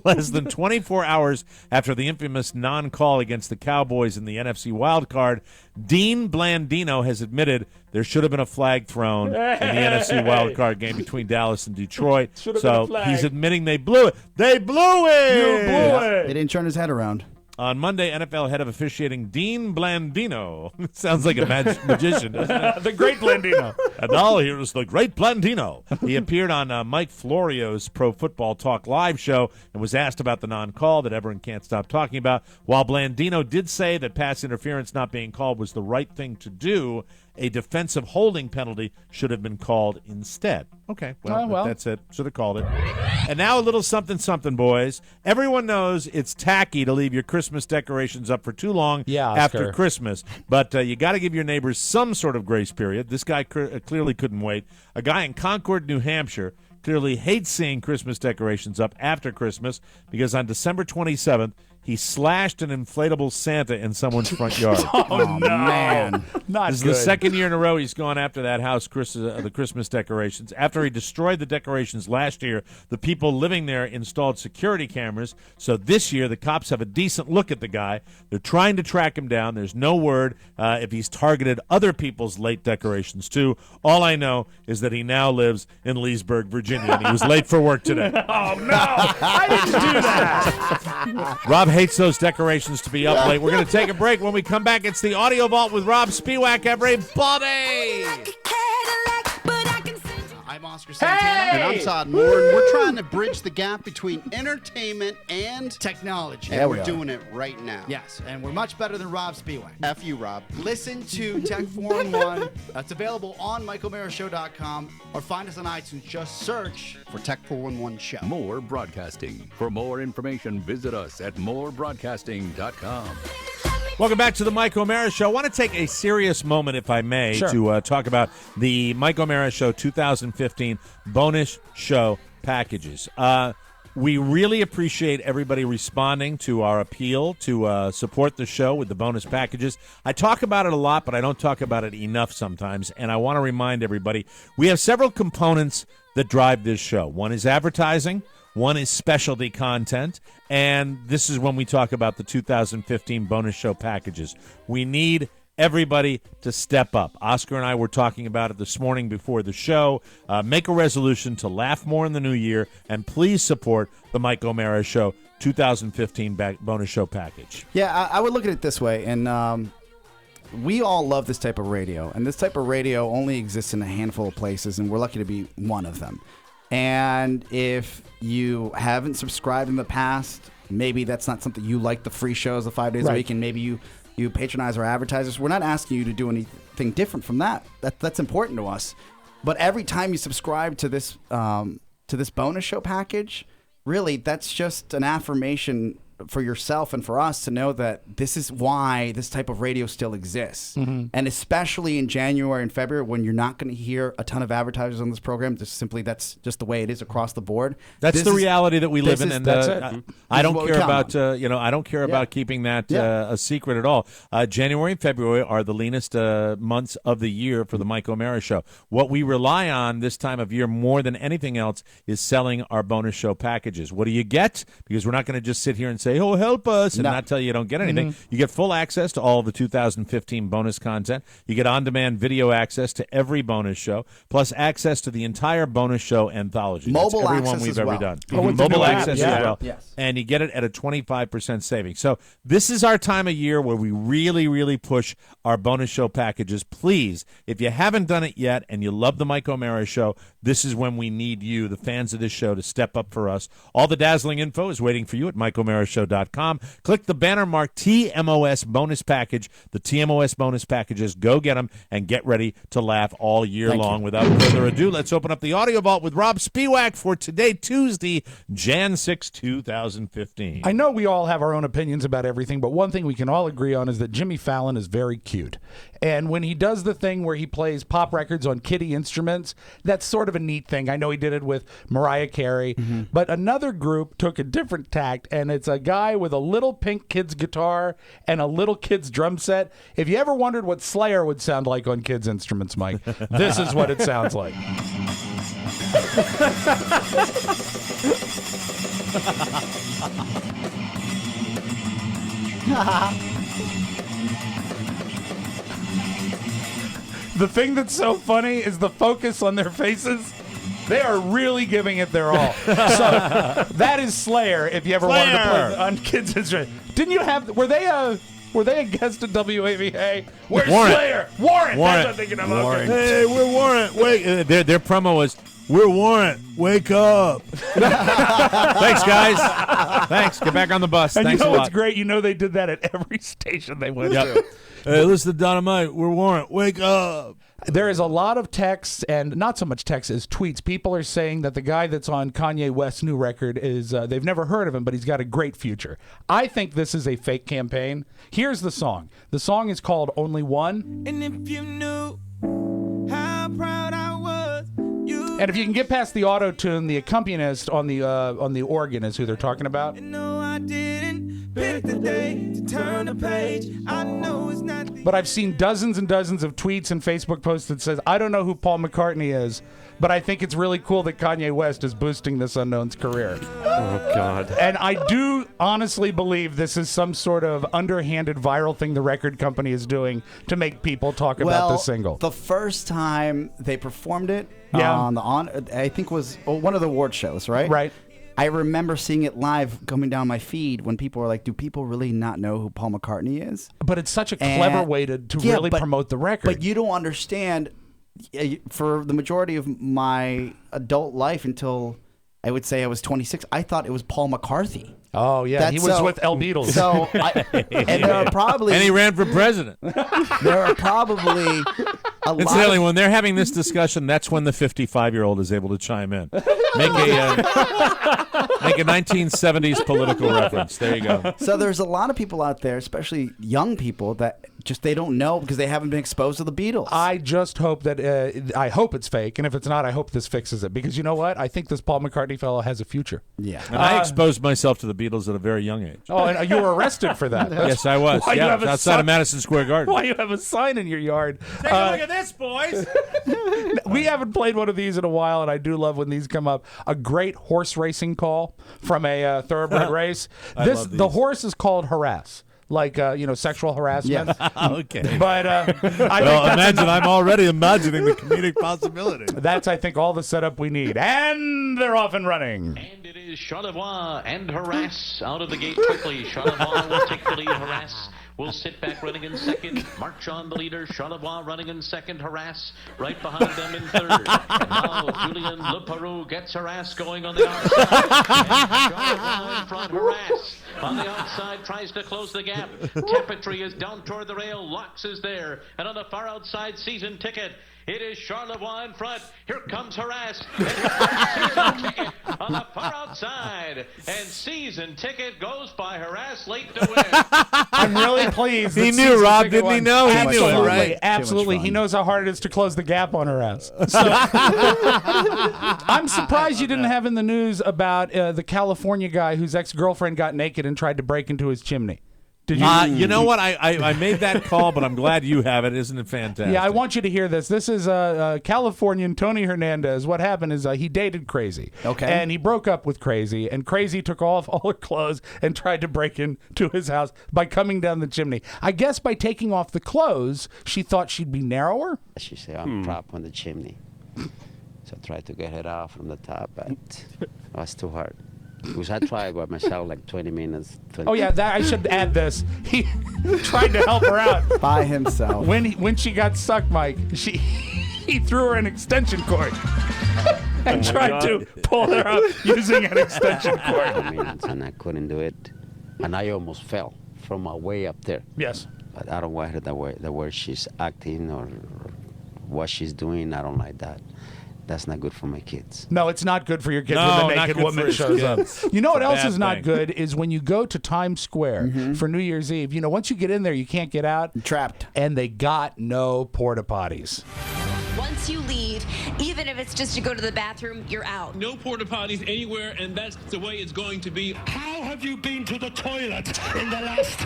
Less than 24 hours after the infamous non-call against the Cowboys in the NFC wildcard, Dean Blandino has admitted there should have been a flag thrown in the NFC wildcard game between Dallas and Detroit. Should have been a So flag. he's admitting they blew it. They blew it! You blew it. They didn't turn his head around. On Monday, NFL head of officiating Dean Blandino. Sounds like a magician, doesn't it? The great Blandino. And now here's the great Blandino. He appeared on Mike Florio's Pro Football Talk live show and was asked about the non-call that everyone can't stop talking about. While Blandino did say that pass interference not being called was the right thing to do, a defensive holding penalty should have been called instead. Okay, well, that's it. Should have called it. And now a little something, boys. Everyone knows it's tacky to leave your Christmas decorations up for too long after Christmas, but you got to give your neighbors some sort of grace period. This guy clearly couldn't wait. A guy in Concord, New Hampshire, clearly hates seeing Christmas decorations up after Christmas because on December 27th, he slashed an inflatable Santa in someone's front yard. Oh, no. Man. Not This is good. the second year in a row he's gone after that house, the Christmas decorations. After he destroyed the decorations last year, the people living there installed security cameras. So this year, the cops have a decent look at the guy. They're trying to track him down. There's no word if he's targeted other people's late decorations, too. All I know is that he now lives in Leesburg, Virginia, and he was late for work today. Oh, no. I didn't do that. Rob hates those decorations to be up late. We're going to take a break. When we come back, it's the Audio Vault with Rob Spiewak, everybody. I'm Oscar Santana. And I'm Todd Moore. And we're trying to bridge the gap between entertainment and technology. Yeah, and we we're are. doing it right now. Yes, and we're much better than Rob Spiewak. F you, Rob. Listen to Tech 411. It's available on michaelmarashow.com or find us on iTunes. Just search for Tech 411 Show. More Broadcasting. For more information, visit us at morebroadcasting.com. Welcome back to the Mike O'Mara Show. I want to take a serious moment, if I may, to talk about the Mike O'Mara Show 2015 bonus show packages. We really appreciate everybody responding to our appeal to support the show with the bonus packages. I talk about it a lot, but I don't talk about it enough sometimes, and I want to remind everybody, we have several components that drive this show. One is advertising. One is specialty content, and this is when we talk about the 2015 bonus show packages. We need everybody to step up. Oscar and I were talking about it this morning before the show. Make a resolution to laugh more in the new year, and please support the Mike O'Mara Show 2015 bonus show package. Yeah, I would look at it this way, and we all love this type of radio, and this type of radio only exists in a handful of places, and we're lucky to be one of them. And if you haven't subscribed in the past, maybe that's not something you like, the free shows, the 5 days a week, and maybe you patronize our advertisers. We're not asking you to do anything different from that. That's important to us. But every time you subscribe to this bonus show package, really, that's just an affirmation for yourself and for us to know that this is why this type of radio still exists. Mm-hmm. And especially in January and February when you're not going to hear a ton of advertisers on this program, that's just the way it is across the board. That's the reality that we live in, and that's it. I don't care about I don't care about keeping that a secret at all. January and February are the leanest months of the year for the Mike O'Mara Show. What we rely on this time of year more than anything else is selling our bonus show packages. What do you get? Because we're not going to just sit here and say, "Oh, help us," and not tell you don't get anything. Mm-hmm. You get full access to all of the 2015 bonus content. You get on-demand video access to every bonus show, plus access to the entire bonus show anthology. Mobile That's every access one we've as ever well. done. Mm-hmm. Mobile access as well. Yes. And you get it at a 25% savings. So this is our time of year where we really, really push our bonus show packages. Please, if you haven't done it yet and you love the Mike O'Mara Show, this is when we need you, the fans of this show, to step up for us. All the dazzling info is waiting for you at MikeO'MaraShow.com. Click the banner marked TMOS bonus package. The TMOS bonus packages. Go get them and get ready to laugh all year long. Without further ado, let's open up the Audio Vault with Rob Spiewak for today, Tuesday, Jan 6, 2015. I know we all have our own opinions about everything, but one thing we can all agree on is that Jimmy Fallon is very cute. And when he does the thing where he plays pop records on kiddie instruments, that's sort of a neat thing. I know he did it with Mariah Carey, but another group took a different tact, and it's a guy with a little pink kid's guitar and a little kid's drum set. If you ever wondered what Slayer would sound like on kids' instruments, Mike, this is what it sounds like. The thing that's so funny is the focus on their faces. They are really giving it their all. So that is Slayer, if you ever wanted to play on kids' instruments. Didn't you have? Were they a guest at WAVA? Where's Warrant. Slayer? Warrant. That's what I'm thinking of. Warrant. Okay. Hey, we're Warrant. Wait, their promo was, "We're Warrant. Wake up." Thanks, guys. Thanks. Get back on the bus. And Thanks you know a lot. what's great? You know they did that at every station they went Yep. to. Hey, listen to Dynamite. We're Warrant. Wake up. There is a lot of texts, and not so much texts as tweets. People are saying that the guy that's on Kanye West's new record is, they've never heard of him, but he's got a great future. I think this is a fake campaign. Here's the song. The song is called Only One. And if you knew how proud I was, And if you can get past the auto-tune, the accompanist on the organ is who they're talking about. no, I didn't pick the day to turn the page. I know it's not the But I've seen dozens and dozens of tweets and Facebook posts that says, I don't know who Paul McCartney is, but I think it's really cool that Kanye West is boosting this unknown's career. Oh, God. And I do honestly believe this is some sort of underhanded viral thing the record company is doing to make people talk about the single. The first time they performed it Yeah. I think was one of the award shows, right? Right. I remember seeing it live coming down my feed when people were like, do people really not know who Paul McCartney is? But it's such a clever way to really promote the record. But you don't understand, for the majority of my adult life until I would say I was 26, I thought it was Paul McCarthy. Oh, yeah. He was with El Beatles. So, and there are probably... And he ran for president. There are probably a lot Incidentally, of... when they're having this discussion, that's when the 55-year-old is able to chime in. Make a 1970s political reference. There you go. So there's a lot of people out there, especially young people, that just they don't know because they haven't been exposed to the Beatles. I just hope that I hope it's fake, and if it's not, I hope this fixes it. Because you know what? I think this Paul McCartney fellow has a future. Yeah. And I exposed myself to the Beatles at a very young age. Oh, and you were arrested for that. Yes, I was. Yeah, outside of Madison Square Garden. Why you have a sign in your yard? Take a look at this, boys. We haven't played one of these in a while, and I do love when these come up. A great horse racing call from a thoroughbred race. I love The these. horse is called Harass. Like, sexual harassment. Okay. But I think I'm already imagining the comedic possibility. That's, I think, all the setup we need. And they're off and running. And it is Charlevoix and Harass out of the gate quickly. Charlevoix will take the lead. Harass will sit back running in second. March on the leader. Charlevoix running in second. Harass right behind them in third. And now Julian Leperoux gets Harass going on the outside. And Charlevoix in front. Harass on the outside tries to close the gap. Tapestry is down toward the rail. Locks is there. And on the far outside, Season Ticket. It is Charlevoix in front. Here comes Harass. And here comes Season Ticket on the far outside. And Season Ticket goes by Harass late to win. I'm really pleased. He that knew, Season Rob, Ticket didn't he won. know? He Absolutely, knew it, right? Absolutely. He knows how hard it is to close the gap on Harass. So, I'm surprised you didn't have in the news about the California guy whose ex-girlfriend got naked and tried to break into his chimney. Did you? You know what? I made that call, but I'm glad you have it. Isn't it fantastic? Yeah, I want you to hear this. This is Californian Tony Hernandez. What happened is he dated Crazy. Okay. And he broke up with Crazy, and Crazy took off all her clothes and tried to break into his house by coming down the chimney. I guess by taking off the clothes, she thought she'd be narrower. She said, I'm trapped on the chimney. So I tried to get her out from the top, but it was too hard. Because I tried by myself like 20 minutes. Oh, yeah, I should add this. He tried to help her out. By himself. When she got stuck, Mike, he threw her an extension cord and tried to pull her up using an extension cord. And I couldn't do it. And I almost fell from my way up there. Yes. But I don't want her the way she's acting or what she's doing. I don't like that. That's not good for my kids. No, it's not good for your kids No, when the not naked good woman for his shows kids. up. You know what It's a else bad is not thing. good is when you go to Times Square for New Year's Eve. You know, once you get in there, you can't get out. Trapped. And they got no porta potties. Once you leave, even if it's just to go to the bathroom, you're out. No porta potties anywhere, and that's the way it's going to be. How have you been to the toilet in the last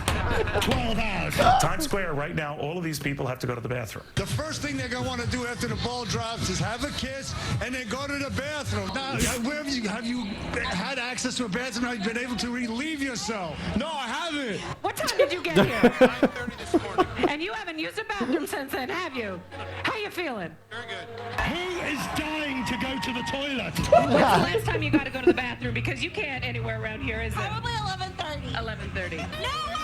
12 hours? Times Square right now, all of these people have to go to the bathroom. The first thing they're going to want to do after the ball drops is have a kiss and then go to the bathroom. Now, where have you had access to a bathroom? Have you been able to relieve yourself? No, I haven't. What time did you get here? 5:30 this morning. And you haven't used a bathroom since then, have you? How you feeling? Who is dying to go to the toilet? When's the last time you got to go to the bathroom? Because you can't anywhere around here, is it? Probably 11:30. 11:30. No water!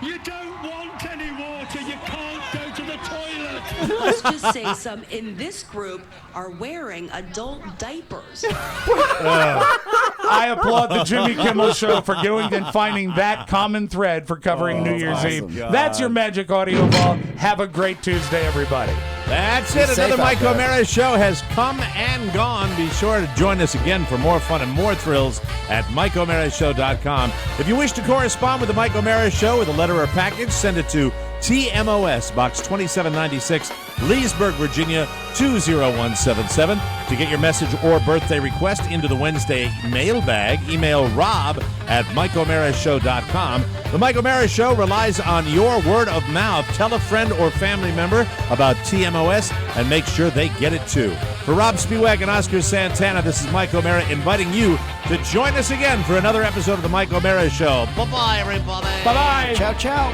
You don't want any water. You can't go to the toilet. Let's just say some in this group are wearing adult diapers. I applaud the Jimmy Kimmel Show for going and finding that common thread for covering New Year's Eve. God. That's your Magic Audio Ball. Have a great Tuesday, everybody. That's it. Another Mike O'Mara Show has come and gone. Be sure to join us again for more fun and more thrills at MikeO'MaraShow.com. If you wish to correspond with the Mike O'Mara Show with a letter or package, send it to TMOS, Box 2796, Leesburg, Virginia, 20177. To get your message or birthday request into the Wednesday mailbag, email Robb at MikeO'MaraShow.com. The Mike O'Mara Show relies on your word of mouth. Tell a friend or family member about TMOS and make sure they get it too. For Rob Spiewak and Oscar Santana, this is Mike O'Mara inviting you to join us again for another episode of the Mike O'Mara Show. Bye-bye, everybody. Bye-bye. Ciao, ciao.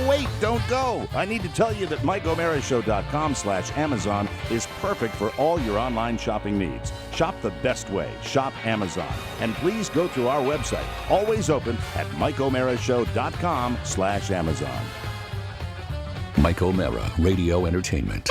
Wait, don't go. I need to tell you that MikeO'MaraShow.com/Amazon is perfect for all your online shopping needs. Shop the best way. Shop Amazon. And please go to our website, always open at MikeO'MaraShow.com/Amazon. Mike O'Mara Radio Entertainment.